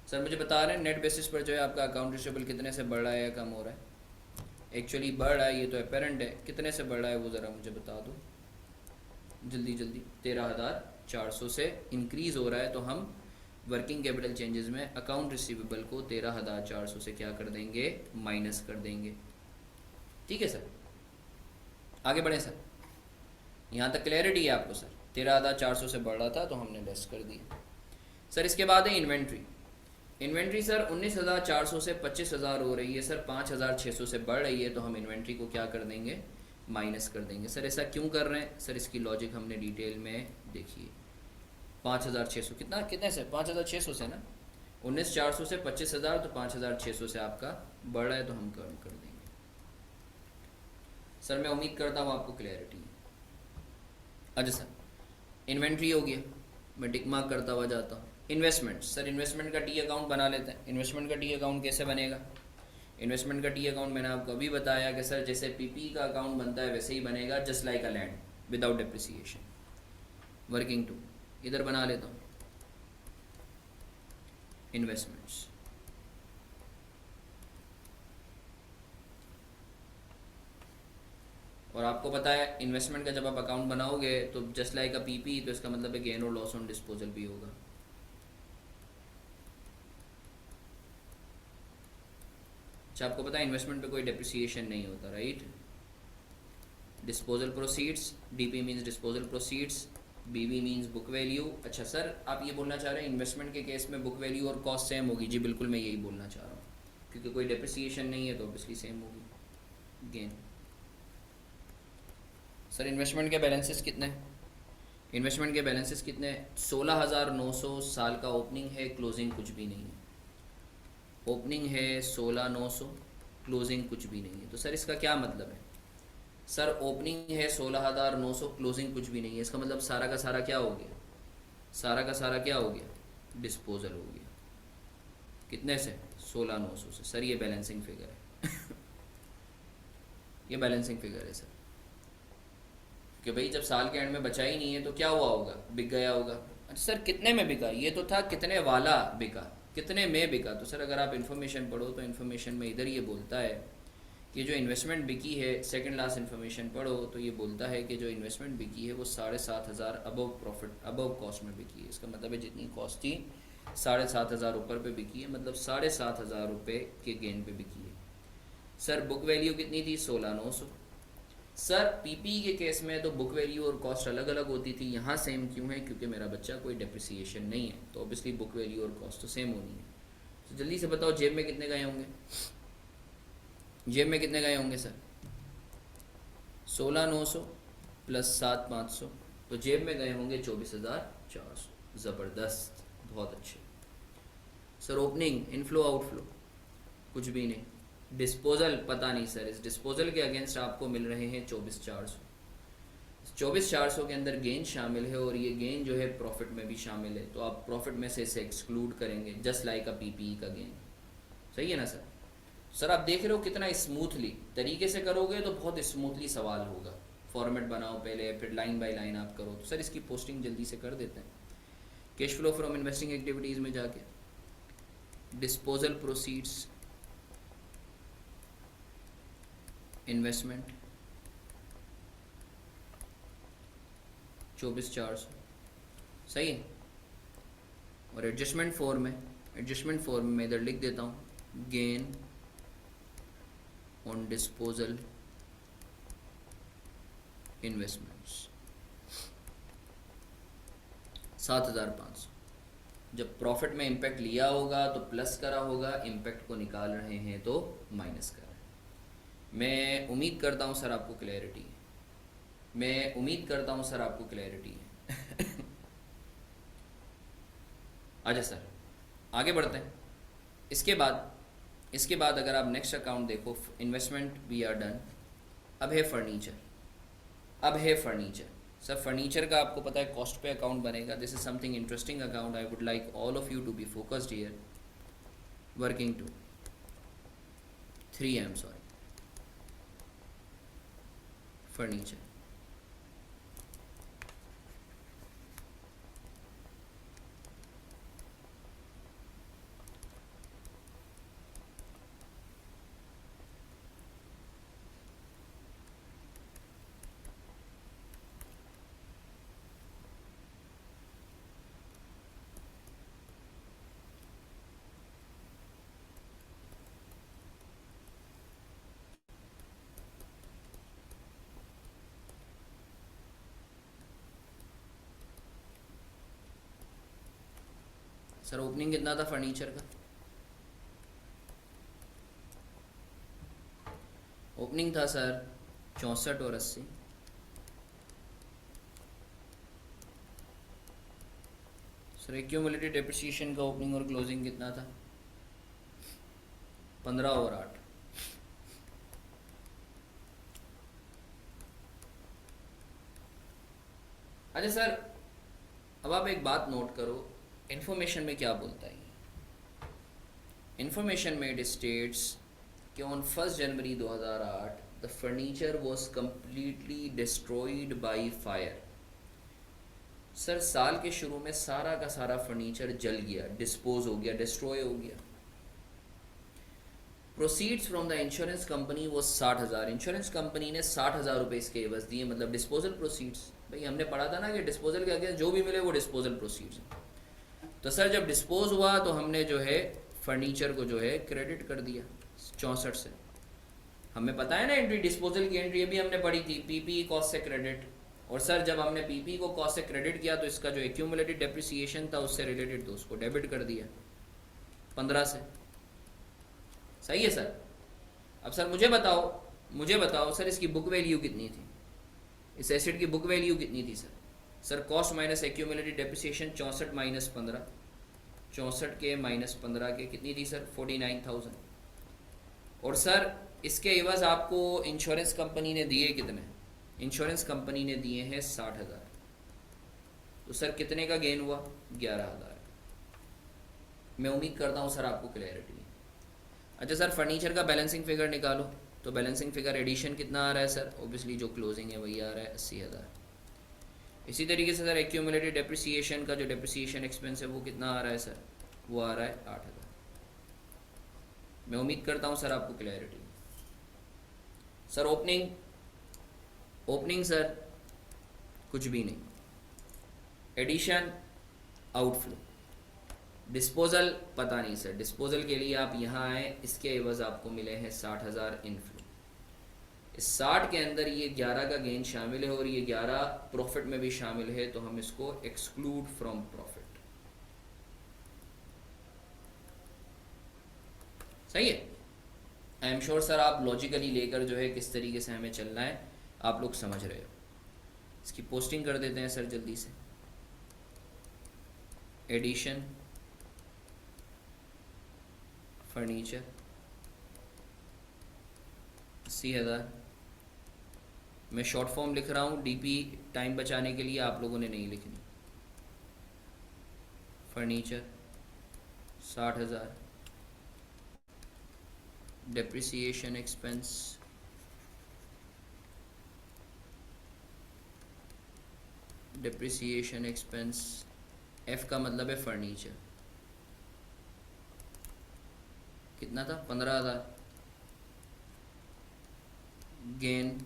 सर मुझे बता रहे हैं नेट बेसिस पर जो है आपका अकाउंट रिसीवेबल कितने से बढ़ रहा है या कम हो रहा है? एक्चुअली बढ़ रहा है, ये तो अपेरेंट है, कितने से बढ़ रहा है वो ज़रा मुझे बता दो जल्दी जल्दी। 13,400 से इंक्रीज़ हो रहा है, तो हम वर्किंग कैपिटल चेंजेस में अकाउंट रिसीवेबल को 13,400 से क्या कर देंगे, माइनस कर देंगे। ठीक है सर, आगे बढ़े सर, यहाँ तक क्लैरिटी है आपको सर? 13,400 से बढ़ रहा था तो हमने लेस कर दिया। सर इसके बाद है इन्वेंट्री। इन्वेंट्री सर 19,400 से 25,000 हो रही है सर, 5,600 से बढ़ रही है, तो हम इन्वेंट्री को क्या कर देंगे, माइनस कर देंगे। सर ऐसा क्यों कर रहे हैं सर? इसकी लॉजिक हमने डिटेल में देखिए। 5,600 कितने से? 5,600 से ना, 19,400 से 25,000, तो 5,600 से आपका बढ़ रहा है, तो हम कम कर देंगे। सर मैं उम्मीद करता हूँ आपको क्लैरिटी है। अच्छा सर, इन्वेंट्री हो गया, मैं टिक मार्क करता हुआ जाता हूँ। इन्वेस्टमेंट, सर इन्वेस्टमेंट का टी अकाउंट बना लेते हैं। इन्वेस्टमेंट का टी अकाउंट कैसे बनेगा? इन्वेस्टमेंट का टी अकाउंट मैंने आपको अभी बताया कि सर जैसे पीपी का अकाउंट बनता है वैसे ही बनेगा, just like a land without depreciation. Working two इधर बना लेता हूँ, इन्वेस्टमेंट्स। और आपको पता है इन्वेस्टमेंट का जब आप अकाउंट बनाओगे तो जस्ट लाइक अ पीपी, तो इसका मतलब है गेन और लॉस ऑन डिस्पोजल भी होगा। अच्छा आपको पता है इन्वेस्टमेंट पे कोई डेप्रिसिएशन नहीं होता, right? Disposal proceeds, DP means disposal proceeds, बीवी मींस बुक वैल्यू। अच्छा सर आप ये बोलना चाह रहे हैं इन्वेस्टमेंट के केस में बुक वैल्यू और कॉस्ट सेम होगी? जी बिल्कुल, मैं यही बोलना चाह रहा हूँ, क्योंकि कोई डेप्रिसिएशन नहीं है तो ऑब्वियसली सेम होगी गेन। सर इन्वेस्टमेंट के बैलेंसेस कितने हैं? इन्वेस्टमेंट के बैलेंसेस कितने हैं? 16,900 साल का ओपनिंग है, क्लोजिंग कुछ भी नहीं है। ओपनिंग है 16,900, क्लोजिंग कुछ भी नहीं है। तो सर इसका क्या मतलब है? सर ओपनिंग है 16,900, क्लोजिंग कुछ भी नहीं है, इसका मतलब सारा का सारा क्या हो गया, सारा का सारा क्या हो गया, डिस्पोजल हो गया। कितने से? 16,900 से। सर ये बैलेंसिंग फिगर है ये बैलेंसिंग फिगर है सर, कि भाई जब साल के एंड में बचा ही नहीं है तो क्या हुआ होगा, बिक गया होगा। अच्छा सर कितने में बिका? ये तो था कितने वाला बिका, कितने में बिका। तो सर अगर आप इन्फॉर्मेशन पढ़ो तो इन्फॉर्मेशन में इधर ये बोलता है कि जो इन्वेस्टमेंट बिकी है, सेकंड लास्ट इन्फॉर्मेशन पढ़ो तो ये बोलता है कि जो इन्वेस्टमेंट बिकी है वो 7,500 अबव प्रॉफिट, अबव कॉस्ट में बिकी है। इसका मतलब है जितनी कॉस्ट थी 7,500 ऊपर पे बिकी है, मतलब 7,500 रुपये के गेन पे बिकी है। सर बुक वैल्यू कितनी थी? 16,900। सर पीपी के केस में तो बुक वैल्यू और कॉस्ट अलग अलग होती थी, यहाँ सेम क्यों है? क्योंकि मेरा बच्चा कोई डेप्रिसिएशन नहीं है, तो ऑब्वियसली बुक वैल्यू और कॉस्ट तो सेम होनी है। तो जल्दी से बताओ जेब में कितने गए होंगे, जेब में कितने गए होंगे सर? 16,900 प्लस 7,500, तो जेब में गए होंगे 24,400। ज़बरदस्त, बहुत अच्छे। सर ओपनिंग, इनफ्लो आउटफ्लो कुछ भी नहीं। डिस्पोजल पता नहीं सर, इस डिस्पोजल के अगेंस्ट आपको मिल रहे हैं 24,400। 24,400 के अंदर गेन शामिल है और ये गेन जो है प्रॉफिट में भी शामिल है, तो आप प्रॉफिट में से इसे एक्सक्लूड करेंगे, जस्ट लाइक अ पीपीई का गेन। सही है ना सर? सर आप देख रहे हो कितना स्मूथली तरीके से करोगे तो बहुत स्मूथली सवाल होगा। फॉर्मेट बनाओ पहले, फिर लाइन बाय लाइन आप करो, तो सर इसकी पोस्टिंग जल्दी से कर देते हैं। Cash flow from investing activities में जाके डिस्पोजल प्रोसीड्स, इन्वेस्टमेंट 24,400, सही है। और एडजस्टमेंट फॉर्म में इधर लिख देता हूँ गेन ऑन डिस्पोजल इन्वेस्टमेंट्स 7,500। जब प्रॉफिट में इम्पैक्ट लिया होगा तो प्लस करा होगा, इम्पैक्ट को निकाल रहे हैं तो माइनस कर रहे हैं। मैं उम्मीद करता हूँ सर आपको क्लैरिटी है। अच्छा सर आगे बढ़ते हैं। इसके बाद अगर आप नेक्स्ट अकाउंट देखो, इन्वेस्टमेंट वी आर डन। अब है फर्नीचर। सर फर्नीचर का आपको पता है कॉस्ट पे अकाउंट बनेगा। This is something interesting account, I would like all of you to be focused here. Working two 3M, sorry, furniture. Sir opening कितना था फर्नीचर का? ओपनिंग था सर 64 और 80। सर एक्यूमुलेटेड डेप्रिसिएशन का ओपनिंग और closing कितना था? 15 और 8। अच्छा सर अब आप एक बात नोट करो, इन्फॉर्मेशन में क्या बोलता है? इन्फॉर्मेशन में इट स्टेट्स कि on 1 January 2008 the furniture was completely destroyed by fire. Sir साल के शुरू में सारा का सारा फर्नीचर जल गया, डिस्पोज हो गया, डिस्ट्रॉय हो गया। Proceeds from the insurance company वो 60,000। इंश्योरेंस कंपनी ने 60,000 रुपये इसके एवज दिए, मतलब डिस्पोजल प्रोसीड्स। भाई हमने पढ़ा था ना कि डिस्पोजल के अगेंस्ट जो भी मिले वो डिस्पोजल प्रोसीड्स। तो सर जब डिस्पोज हुआ तो हमने जो है फर्नीचर को जो है क्रेडिट कर दिया 64 से। हमें पता है ना एंट्री, डिस्पोजल की एंट्री भी हमने पढ़ी थी, पीपी कॉस्ट से क्रेडिट। और सर जब हमने पीपी को कॉस्ट से क्रेडिट किया तो इसका जो एक्यूमुलेटेड डेप्रिसिएशन था उससे रिलेटेड तो उसको डेबिट कर दिया 15 से। सही है सर। अब सर मुझे बताओ सर इसकी बुक वैल्यू कितनी थी? इस एसेट की बुक वैल्यू कितनी थी sir? Sir cost minus accumulated depreciation 64 minus 15, 64 के माइनस 15 के कितनी थी सर? 49,000। और सर इसके एवज आपको इंश्योरेंस कंपनी ने दिए कितने? इंश्योरेंस कंपनी ने दिए हैं 60,000। तो सर कितने का गेन हुआ? 11,000। मैं उम्मीद करता हूँ सर आपको क्लैरिटी है। अच्छा सर फर्नीचर का बैलेंसिंग फिगर निकालो। तो बैलेंसिंग फिगर एडिशन कितना आ रहा है सर? ऑब्वियसली जो क्लोजिंग है वही आ रहा है 80,000। इसी तरीके से सर एक्यूमुलेटेड डेप्रिसिएशन का जो डेप्रिसिएशन एक्सपेंस है वो कितना आ रहा है सर? वो आ रहा है 8,000। मैं उम्मीद करता हूँ सर आपको क्लैरिटी। सर ओपनिंग सर कुछ भी नहीं, एडिशन आउटफ्लो, डिस्पोजल पता नहीं सर। डिस्पोजल के लिए आप यहाँ आए, इसके एवज आपको मिले हैं 60,000 इनफ्लो। इस 60 के अंदर ये 11 का गेन शामिल है और ये 11 प्रॉफिट में भी शामिल है, तो हम इसको एक्सक्लूड फ्रॉम प्रॉफिट। सही है। आई एम श्योर सर आप लॉजिकली लेकर जो है किस तरीके से हमें चलना है आप लोग समझ रहे हो। इसकी पोस्टिंग कर देते हैं सर जल्दी से। Addition furniture 80,000। मैं शॉर्ट फॉर्म लिख रहा हूँ, डीपी टाइम बचाने के लिए आप लोगों ने नहीं लिखनी। Furniture 60,000 depreciation expense, depreciation expense, F का मतलब है फर्नीचर, कितना था 15,000। गेन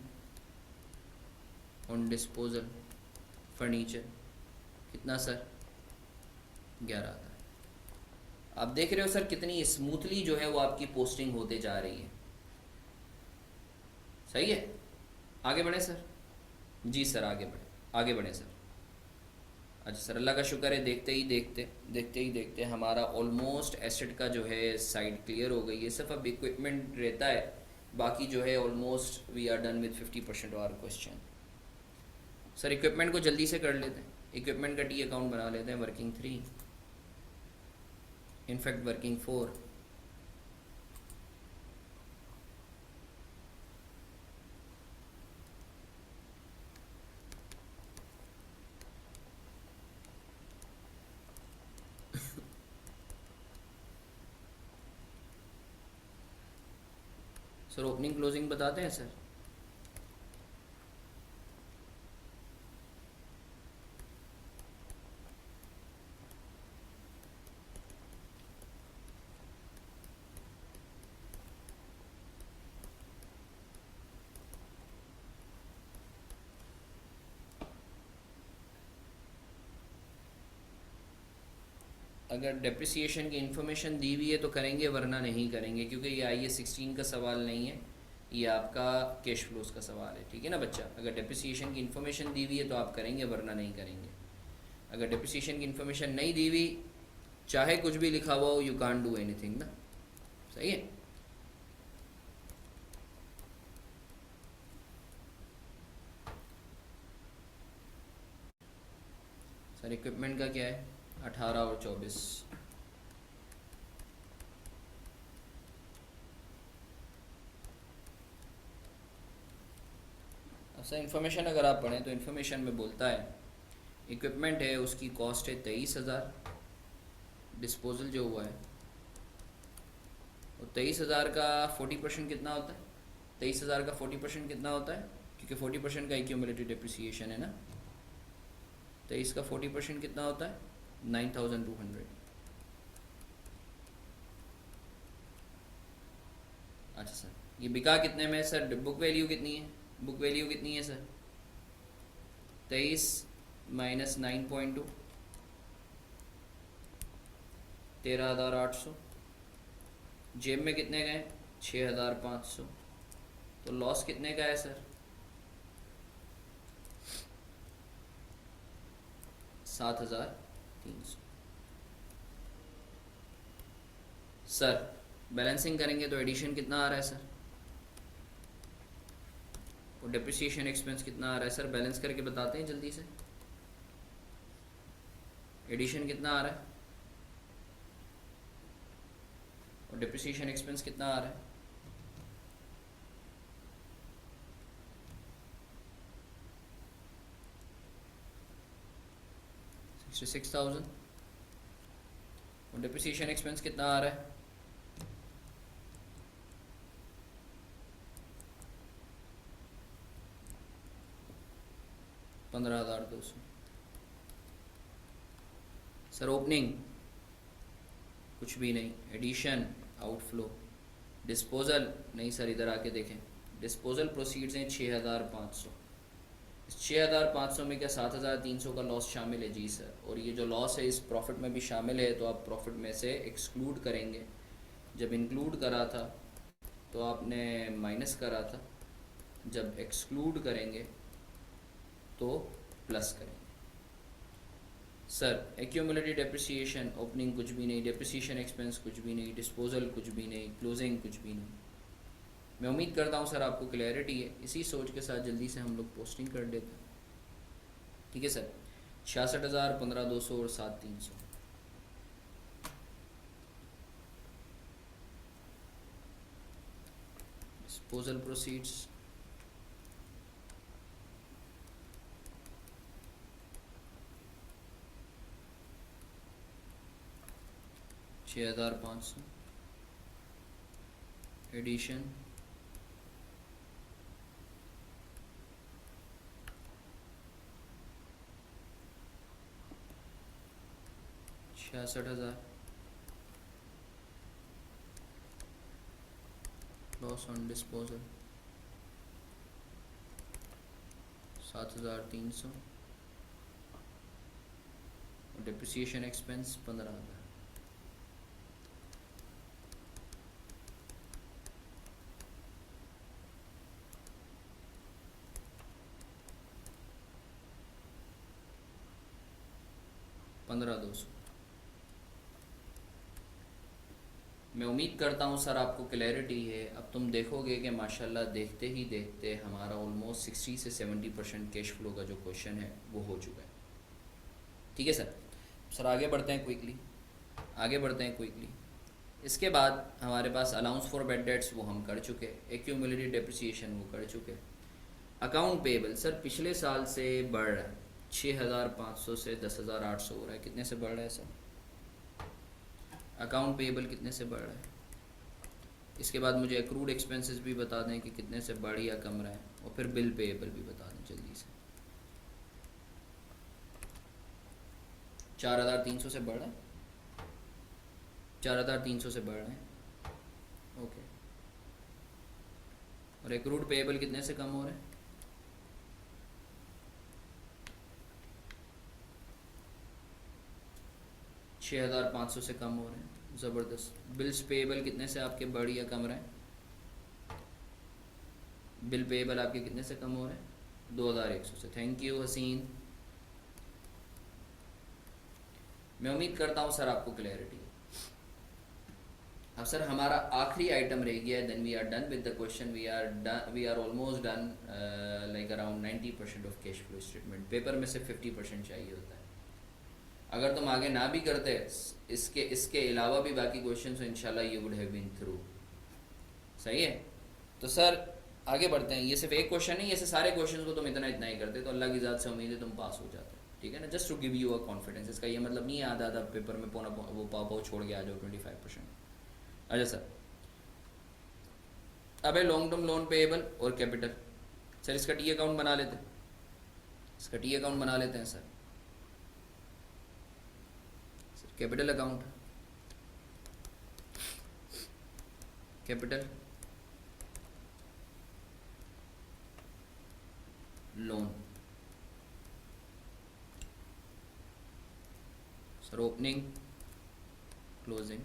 ऑन डिस्पोजल फर्नीचर कितना सर 11,000। आप देख रहे हो सर कितनी स्मूथली जो है वो आपकी पोस्टिंग होते जा रही है। सही है, आगे बढ़े सर। जी सर आगे बढ़े, आगे बढ़े सर। अच्छा सर, अल्लाह का शुक्र है, देखते ही देखते हमारा ऑलमोस्ट एसेट का जो है साइड क्लियर हो गई है। सिर्फ अब इक्विपमेंट रहता है, बाकी जो है almost we are done with 50% of our question. Sir equipment को जल्दी से कर लेते हैं, इक्विपमेंट का टी अकाउंट बना लेते हैं, working 3, in fact working 4। Sir opening closing बताते हैं सर। अगर डेप्रिसिएशन की इन्फॉर्मेशन दी हुई है तो करेंगे, वरना नहीं करेंगे, क्योंकि ये IAS 16 का सवाल नहीं है, ये आपका कैश फ्लोज का सवाल है। ठीक है ना बच्चा, अगर डेप्रिसिएशन की इन्फॉर्मेशन दी हुई है तो आप करेंगे, वरना नहीं करेंगे। अगर डेप्रिसिएशन की इन्फॉर्मेशन नहीं दी हुई, चाहे कुछ भी लिखा हुआ हो, यू कांट डू एनीथिंग ना। सही है। सर इक्विपमेंट का क्या है 18 और 24। सर इन्फॉर्मेशन अगर आप पढ़ें तो इन्फॉर्मेशन में बोलता है इक्विपमेंट है उसकी कॉस्ट है 23,000, डिस्पोजल जो हुआ है, और 23,000 का 40% कितना होता है, 23,000 का 40% कितना होता है, क्योंकि 40% का एक्यूमुलेटेड डेप्रिसिएशन है ना। 23 का 40% कितना होता है 9,200। अच्छा सर, ये बिका कितने में सर, बुक वैल्यू कितनी है, बुक वैल्यू कितनी है सर 23 माइनस 9.2, 13,800। जेब में कितने गए 6,500, तो लॉस कितने का है सर 7,300। सर बैलेंसिंग करेंगे तो एडिशन कितना आ रहा है सर, और डेप्रिसिएशन एक्सपेंस कितना आ रहा है सर, बैलेंस करके बताते हैं जल्दी से। एडिशन कितना आ रहा है और डेप्रिसिएशन एक्सपेंस कितना आ रहा है। 66,000 और डेप्रिसिएशन एक्सपेंस कितना आ रहा है 15,200। सर ओपनिंग कुछ भी नहीं, एडिशन आउटफ्लो, डिस्पोजल नहीं सर, इधर आके देखें, डिस्पोजल प्रोसीड्स हैं 6,500। इस 6,500 में क्या 7,300 का लॉस शामिल है? जी सर, और ये जो लॉस है इस प्रॉफिट में भी शामिल है, तो आप प्रॉफिट में से एक्सक्लूड करेंगे। जब इंक्लूड करा था तो आपने माइनस करा था, जब एक्सक्लूड करेंगे तो प्लस करेंगे। सर एक्यूमुलेटेड डेप्रिसिएशन, ओपनिंग कुछ भी नहीं, डेप्रिसिएशन एक्सपेंस कुछ भी नहीं, डिस्पोजल कुछ भी नहीं, क्लोजिंग कुछ भी नहीं। मैं उम्मीद करता हूँ सर आपको क्लैरिटी है। इसी सोच के साथ जल्दी से हम लोग पोस्टिंग कर देते हैं। ठीक है सर, 66,000, 15,200 और 7,300। Disposal proceeds 6,500, addition, 66,000, loss on disposal 7,300, depreciation expense 15,000। पंद्रह 200। मैं उम्मीद करता हूँ सर आपको क्लैरिटी है। अब तुम देखोगे कि माशाल्लाह देखते ही देखते हमारा ऑलमोस्ट 60 से 70% कैश फ्लो का जो क्वेश्चन है वो हो चुका है। ठीक है सर। सर आगे बढ़ते हैं क्विकली। इसके बाद हमारे पास अलाउंस फॉर बैड डेट्स वो हम कर चुके, एक्यूमुलेटेड डेप्रिसिएशन वो कर चुके। अकाउंट पेबल सर पिछले साल से बढ़ रहा है, 6,500 से 10,800 हो रहा है। कितने से बढ़ रहा है सर? अकाउंट पेबल कितने से बढ़ रहा है? इसके बाद मुझे एक्रूड एक्सपेंसेस भी बता दें कि कितने से बढ़ या कम रहा है, और फिर बिल पेएबल भी बता दें जल्दी से। 4,300 से बढ़ रहा है, 4,300 से बढ़ रहे हैं। ओके। और एक्रूड पेएबल कितने से कम हो रहे हैं? 6,500 से कम हो रहे हैं। ज़बरदस्त। बिल्स पेएबल कितने से आपके बढ़ या कम रहे हैं? बिल पेएबल आपके कितने से कम हो रहे हैं? 2,100 से। थैंक यू हसीन। मैं उम्मीद करता हूँ सर आपको क्लैरिटी। अब सर हमारा आखिरी आइटम रह गया है, then we are done with the question. We are almost done, like around 90% of cash flow statement. Paper में से 50% चाहिए होता है। अगर तुम आगे ना भी करते इसके अलावा भी बाकी क्वेश्चन, तो इंशाल्लाह you would have been through. सही है। तो सर आगे बढ़ते हैं। ये सिर्फ एक क्वेश्चन नहीं, ऐसे सारे क्वेश्चन को तुम इतना ही करते तो अल्लाह की ज़ात से उम्मीद है तुम पास हो जाते। ठीक है ना, just to give you a confidence. इसका ये मतलब नहीं है आधा आधा पेपर में पौना वो पाव छोड़ के आ जाओ 25%। अच्छा सर, अब है लॉन्ग टर्म लोन पेएबल और कैपिटल। सर इसका टी अकाउंट बना लेते हैं, sir capital account, capital loan. Sir opening closing,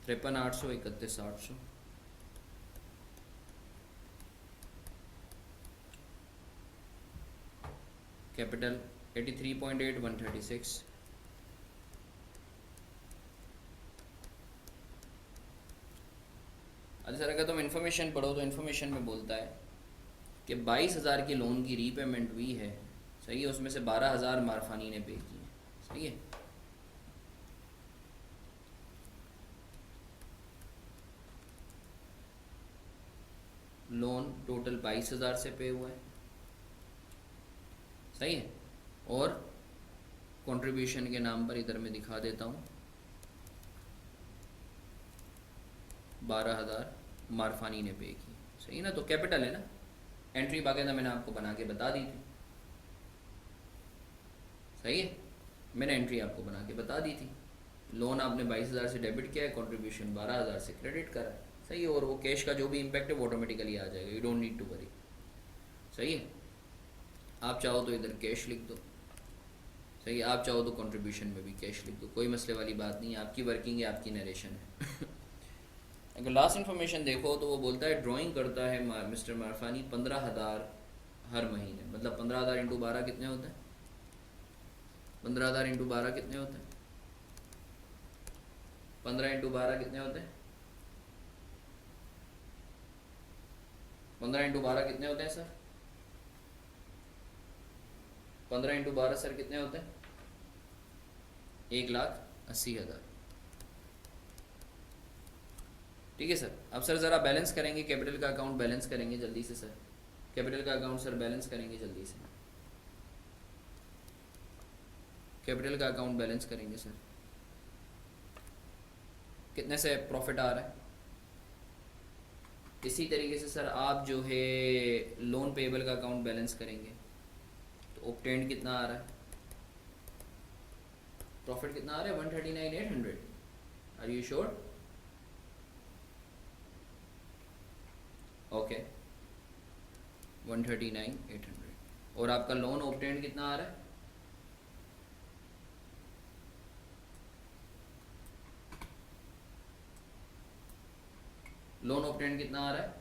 तिरपन 800, 31,800। कैपिटल 83.8, 136। अच्छा सर, अगर तुम इन्फॉर्मेशन पढ़ो तो इन्फॉर्मेशन में बोलता है कि 22,000 की लोन की रीपेमेंट हुई है। सही है। उसमें से 12,000 मारफानी ने पे की है। सही है। लोन टोटल 22,000 से पे हुआ है। सही है। और कंट्रीब्यूशन के नाम पर इधर मैं दिखा देता हूँ, 12,000 मारफानी ने पे की। सही ना, तो कैपिटल है ना। एंट्री बाकायदा मैंने आपको बना के बता दी थी। सही है, मैंने एंट्री आपको बना के बता दी थी। लोन आपने 22,000 से डेबिट किया है, कंट्रीब्यूशन 12,000 से क्रेडिट करा है। सही है। और वो कैश का जो भी इम्पैक्ट है वो ऑटोमेटिकली आ जाएगा, you don't need to worry. सही है। आप चाहो तो इधर कैश लिख दो। सही है। आप चाहो तो कंट्रीब्यूशन में भी कैश लिख दो, कोई मसले वाली बात नहीं है। आपकी वर्किंग है, आपकी नरेशन है। अगर लास्ट इन्फॉर्मेशन देखो तो वो बोलता है ड्राइंग करता है मिस्टर मारफानी 15,000 हर महीने। मतलब 15,000 इंटू 12 कितने होते हैं? 15,000 इंटू 12 कितने होते हैं? 15 इंटू 12 कितने होते हैं? 15 इंटू 12 कितने होते हैं सर? 15 इंटू 12 सर कितने होते हैं? 1,80,000। ठीक है सर। अब सर ज़रा बैलेंस करेंगे, कैपिटल का अकाउंट बैलेंस करेंगे जल्दी से सर। कैपिटल का अकाउंट सर बैलेंस करेंगे जल्दी से। कैपिटल का अकाउंट बैलेंस करेंगे सर। कितने से प्रॉफिट आ रहा है? इसी तरीके से सर आप जो है लोन पेबल का अकाउंट बैलेंस करेंगे तो ऑब्टेन्ड कितना आ रहा है, प्रॉफिट कितना आ रहा है? 139,800। Are you sure? ओके, 139,800। और आपका लोन ऑब्टेन्ड कितना आ रहा है? लोन ऑब्टेन्ड कितना आ रहा है?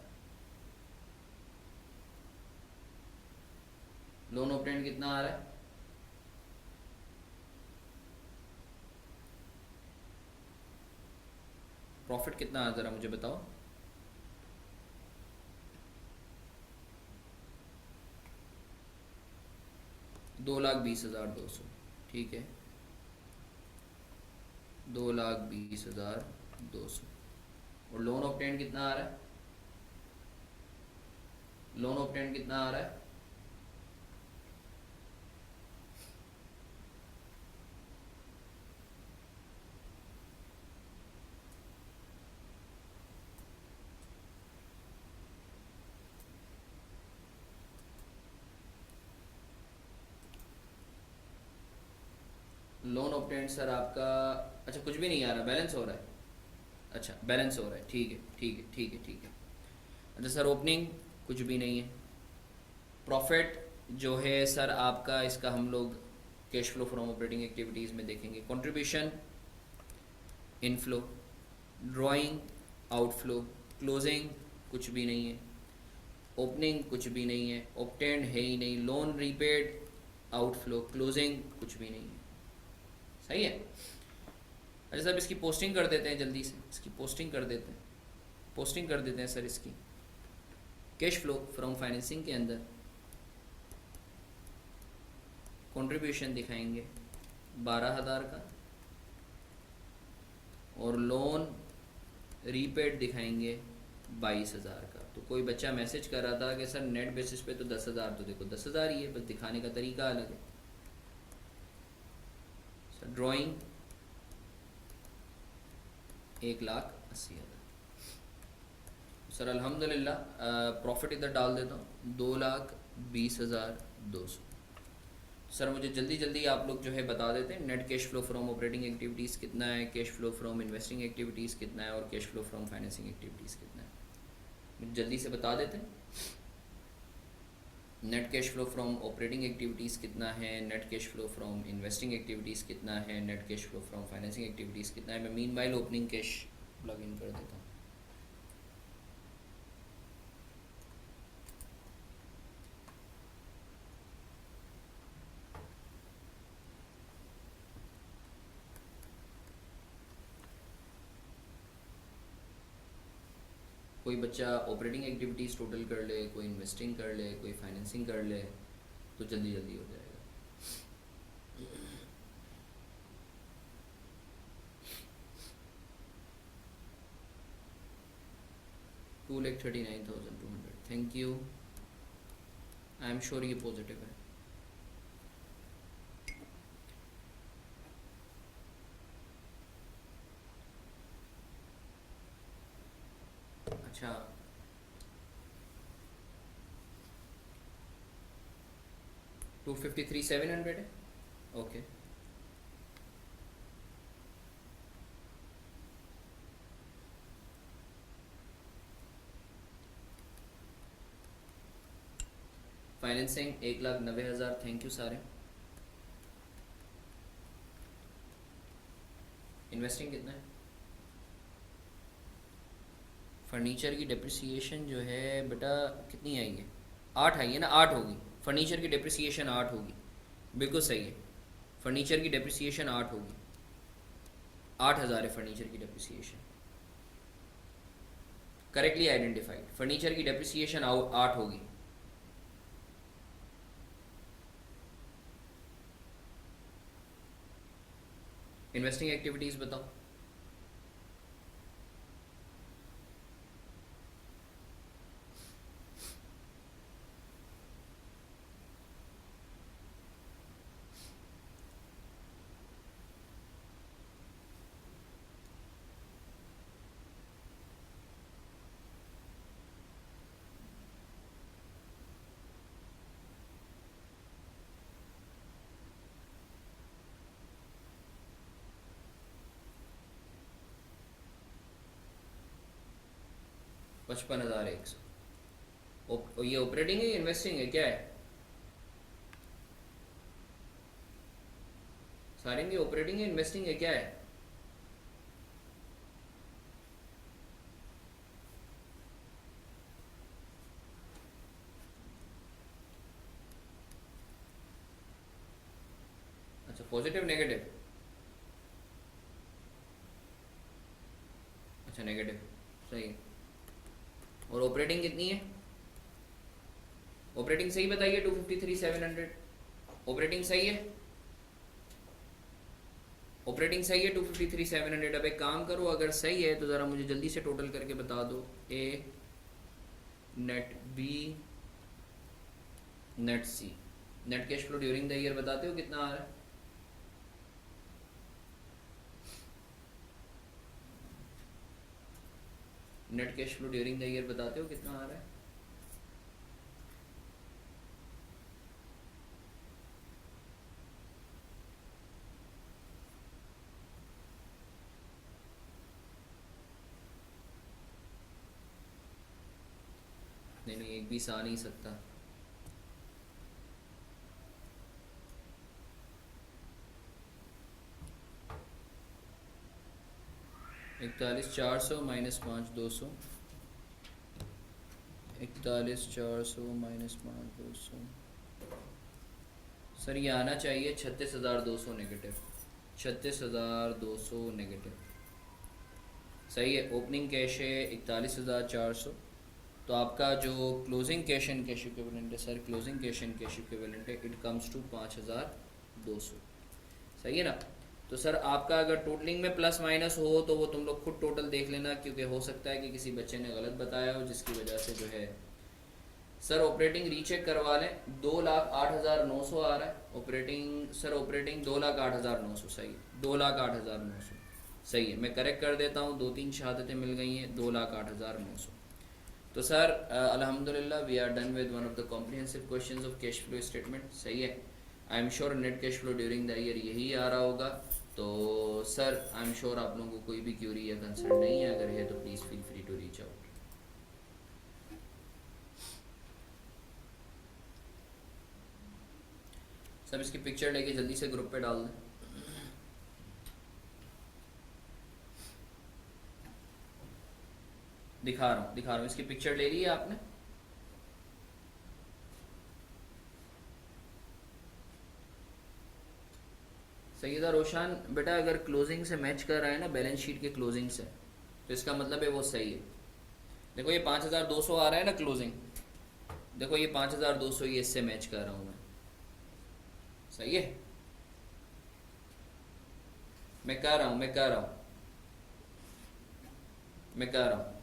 लोन ऑब्टेन्ड कितना आ रहा है? प्रॉफिट कितना है ज़रा मुझे बताओ। $2,20,200। ठीक है, 2,20,200। और लोन ऑब्टेन्ड कितना आ रहा है? लोन ऑब्टेन्ड कितना आ रहा है? लोन ऑब्टेन्ड सर आपका, अच्छा कुछ भी नहीं आ रहा, बैलेंस हो रहा है। अच्छा बैलेंस हो रहा है, ठीक है ठीक है ठीक है ठीक है। अच्छा सर ओपनिंग कुछ भी नहीं है। प्रॉफिट जो है सर आपका, इसका हम लोग cash flow from operating activities में देखेंगे। Contribution inflow, drawing outflow, closing कुछ भी नहीं है, ओपनिंग कुछ भी नहीं है, ऑब्टेन्ड है ही नहीं, लोन रीपेड आउटफ्लो, क्लोजिंग कुछ भी नहीं है। सही है। अच्छा साहब इसकी पोस्टिंग कर देते हैं, जल्दी से इसकी पोस्टिंग कर देते हैं, पोस्टिंग कर देते हैं सर इसकी। कैश फ्लो फ्रॉम फाइनेंसिंग के अंदर कंट्रीब्यूशन दिखाएंगे 12,000 का, और लोन रीपेड दिखाएंगे 22,000 का। तो कोई बच्चा मैसेज कर रहा था कि सर नेट बेसिस पे तो 10,000, तो देखो 10,000 ही है, बस दिखाने का तरीका अलग है। Sir drawing 1,80,000। सर अल्हम्दुलिल्लाह प्रॉफिट इधर डाल देता हूँ 2,20,200। सर मुझे जल्दी जल्दी आप लोग जो है बता देते हैं net cash flow from operating activities कितना है, cash flow from investing activities कितना है, और cash flow from financing activities कितना है, मुझे जल्दी से बता देते हैं। Net cash flow from operating activities कितना है, net cash flow from investing activities कितना है, net cash flow from financing activities कितना है। मैं meanwhile opening cash plug in कर देता हूँ। कोई बच्चा ऑपरेटिंग एक्टिविटीज़ टोटल कर ले, कोई इन्वेस्टिंग कर ले, कोई फाइनेंसिंग कर ले, तो जल्दी जल्दी हो जाएगा। 2,39,200। Thank you. I am sure ये पॉजिटिव है। अच्छा 253,700 है। Okay financing 1,90,000। थैंक यू सारे। इन्वेस्टिंग कितना है? फर्नीचर की डिप्रिसिएशन जो है बेटा कितनी आई है? 8 आई है ना, 8 होगी। फर्नीचर की डिप्रिसिएशन 8 होगी, बिल्कुल सही है। फर्नीचर की डिप्रिसिएशन 8 होगी, 8,000 है फर्नीचर की डिप्रिसिएशन। करेक्टली आइडेंटिफाइड, फर्नीचर की डिप्रिसिएशन 8 होगी। इन्वेस्टिंग एक्टिविटीज़ बताओ। 55,100। ये ऑपरेटिंग है इन्वेस्टिंग है क्या है? सारिन ये ऑपरेटिंग है इन्वेस्टिंग है क्या है? अच्छा पॉजिटिव नेगेटिव, अच्छा नेगेटिव, सही है। और ऑपरेटिंग कितनी है? ऑपरेटिंग सही बताइए, 253,700 ऑपरेटिंग सही है? ऑपरेटिंग सही है 253,700। अब एक काम करो, अगर सही है तो ज़रा मुझे जल्दी से टोटल करके बता दो। A net, B net, C net cash flow during the year बताते हो कितना आ रहा है? Net cash flow during the year बताते हो कितना आ रहा है? नहीं नहीं, एक भी सा नहीं सकता। 41,400 माइनस 5,200, 41,400 माइनस 5,200। सर ये आना चाहिए 36,200 नेगेटिव, 36,200 नेगेटिव। सही है। ओपनिंग कैश है 41,400, तो आपका जो closing cash and cash equivalent है sir, closing cash and cash equivalent है, इट कम्स टू 5,200। सही है ना? तो सर आपका अगर टोटलिंग में प्लस माइनस हो तो वो तुम लोग खुद टोटल देख लेना, क्योंकि हो सकता है कि किसी बच्चे ने गलत बताया हो जिसकी वजह से जो है। सर ऑपरेटिंग रीचेक करवा लें, 2,08,900 आ रहा है ऑपरेटिंग। सर ऑपरेटिंग 2,08,900 सही है, 2,08,900 सही है। मैं करेक्ट कर देता हूँ, 2-3 शहादतें मिल गई हैं, 2,08,900। तो सर अल्हम्दुलिल्लाह we are done with one of the comprehensive questions of cash flow statement. सही है। I am sure net cash flow during the year यही आ रहा होगा। तो सर आई एम श्योर आप लोगों को कोई भी क्यूरी या कंसर्न नहीं है, अगर है तो please feel free to reach out. सब इसकी पिक्चर लेके जल्दी से ग्रुप पे डाल दें। दिखा रहा हूँ, इसकी पिक्चर ले ली है आपने? सईदा रोशान बेटा, अगर क्लोजिंग से मैच कर रहा है ना, बैलेंस शीट के क्लोजिंग से, तो इसका मतलब है वो सही है। देखो ये 5,200 आ रहा है ना क्लोजिंग, देखो ये 5,200, ये इससे मैच कर रहा हूँ मैं। सही है। मैं कह रहा हूँ मैं कह रहा हूँ।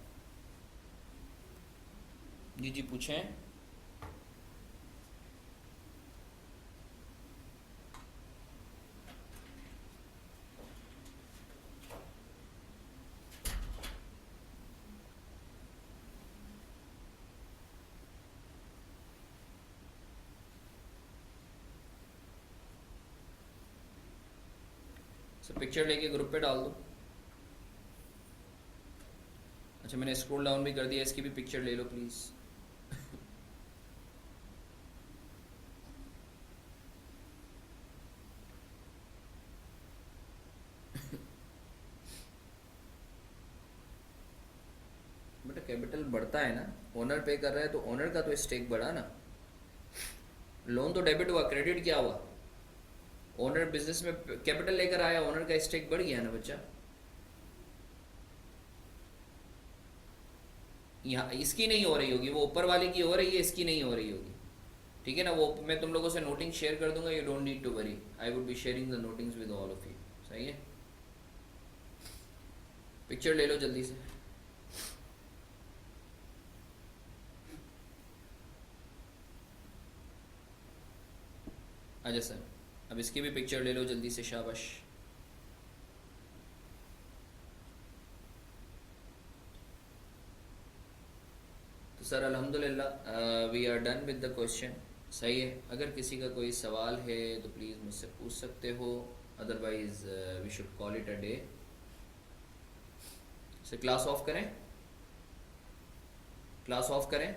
जी जी पूछें। सर पिक्चर लेके ग्रुप पे डाल दो। अच्छा मैंने स्क्रॉल डाउन भी कर दिया, इसकी भी पिक्चर ले लो प्लीज़। बेटा कैपिटल बढ़ता है ना, ओनर पे कर रहा है तो ओनर का तो स्टेक बढ़ा ना। लोन तो डेबिट हुआ, क्रेडिट क्या हुआ? ओनर बिजनेस में कैपिटल लेकर आया, ओनर का स्टेक बढ़ गया ना बच्चा। यहाँ इसकी नहीं हो रही होगी, वो ऊपर वाले की हो रही है, इसकी नहीं हो रही होगी। ठीक है ना, वो मैं तुम लोगों से नोटिंग शेयर कर दूंगा, you don't need to worry, I would be sharing the notings with all of you. सही है। पिक्चर ले लो जल्दी से। अच्छा सर, अब इसकी भी पिक्चर ले लो जल्दी से, शाबाश। तो सर अल्हम्दुलिल्लाह we are done with the question. सही है। अगर किसी का कोई सवाल है तो प्लीज़ मुझसे पूछ सकते हो, otherwise we should call it a day. से क्लास ऑफ करें। क्लास ऑफ करें?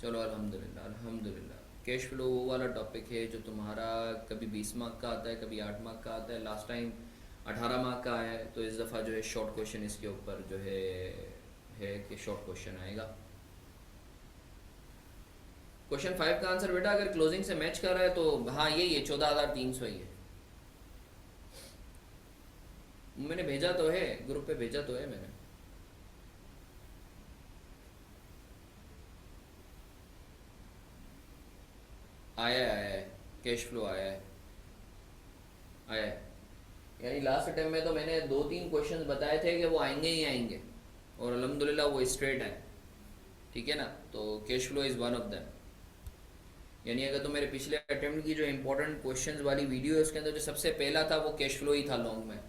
चलो अल्हम्दुलिल्लाह अल्हम्दुलिल्लाह। कैश फ्लो वो वाला टॉपिक है जो तुम्हारा कभी 20 मार्क का आता है, कभी 8 मार्क का आता है। लास्ट टाइम 18 मार्क का आया है, तो इस दफ़ा जो है शॉर्ट क्वेश्चन इसके ऊपर जो है कि शॉर्ट क्वेश्चन आएगा। क्वेश्चन 5 का आंसर बेटा अगर क्लोजिंग से मैच कर रहा है तो हाँ यही है, 14,300 ही है। मैंने भेजा तो है, ग्रुप पे भेजा तो है मैंने। आया है, कैश फ्लो आया है। यानी लास्ट टाइम में तो मैंने 2-3 क्वेश्चंस बताए थे कि वो आएंगे ही आएंगे, और अल्हम्दुलिल्लाह वो स्ट्रेट आए। ठीक है ना, तो cash flow is one of them. यानी अगर तो मेरे पिछले अटेम्प्ट की जो इंपॉर्टेंट क्वेश्चंस वाली वीडियो है उसके अंदर जो सबसे पहला था वो कैश फ्लो ही था लॉन्ग में।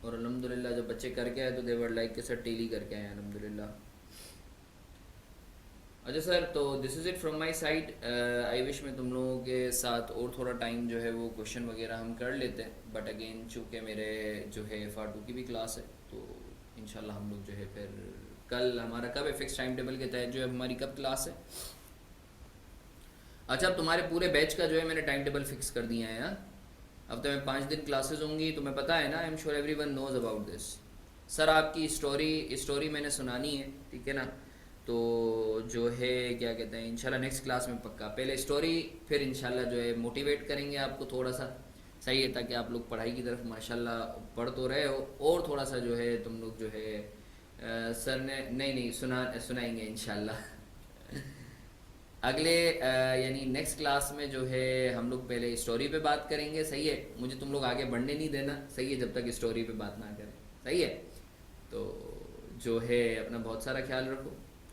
और अल्हम्दुलिल्लाह जब बच्चे करके आए तो देवर लाइक के साथ टेली करके आए अल्हम्दुलिल्लाह। अच्छा सर, तो this is it from my side. I wish मैं तुम लोगों के साथ और थोड़ा टाइम जो है वो क्वेश्चन वगैरह हम कर लेते हैं, बट अगेन चूँकि मेरे जो है FR2 की भी क्लास है, तो इंशाल्लाह हम लोग जो है फिर कल हमारा कब है फिक्स टाइम टेबल के तहत जो है हमारी कब क्लास है? अच्छा, अब तुम्हारे पूरे बैच का जो है मैंने टाइम टेबल फिक्स कर दिया है। हाँ, हफ्ते में 5 दिन क्लासेस होंगी, तुम्हें पता है ना, I am sure everyone knows about this. Sir आपकी स्टोरी स्टोरी मैंने सुनानी है, ठीक है ना, तो जो है क्या कहते हैं इंशाल्लाह नेक्स्ट क्लास में पक्का पहले स्टोरी, फिर इंशाल्लाह जो है मोटिवेट करेंगे आपको थोड़ा सा, सही है, ताकि आप लोग पढ़ाई की तरफ माशाल्लाह पढ़ तो रहे हो, और थोड़ा सा जो है तुम लोग जो है सर ने नहीं नहीं सुनाएंगे इंशाल्लाह। अगले यानी नेक्स्ट क्लास में जो है हम लोग पहले स्टोरी पे बात करेंगे, सही है, मुझे तुम लोग आगे बढ़ने नहीं देना, सही है, जब तक स्टोरी पे बात ना करें, सही है। तो जो है अपना बहुत सारा ख्याल रखो,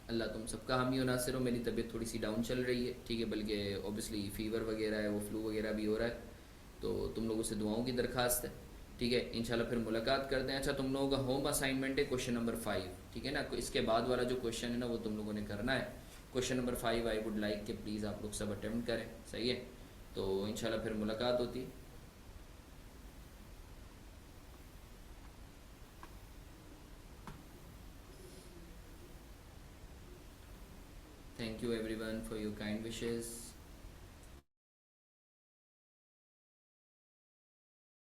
अल्लाह तुम सबका हामी और नासिर हो। मेरी तबीयत थोड़ी सी डाउन चल रही है, ठीक है, बल्कि ऑब्वियसली फीवर वगैरह है, वो फ्लू वगैरह भी हो रहा है, तो तुम लोगों से दुआओं की दरख्वास्त है, ठीक है। इंशाल्लाह फिर मुलाकात करते हैं। अच्छा, तुम लोगों का होम असाइनमेंट है क्वेश्चन नंबर 5, ठीक है ना, इसके बाद वाला जो क्वेश्चन है ना वो तुम लोगों ने करना है। Question number 5 I would like कि प्लीज़ आप लोग सब अटेम्प्ट करें, सही है। तो इंशाल्लाह फिर मुलाकात होती। Thank you everyone for your kind wishes.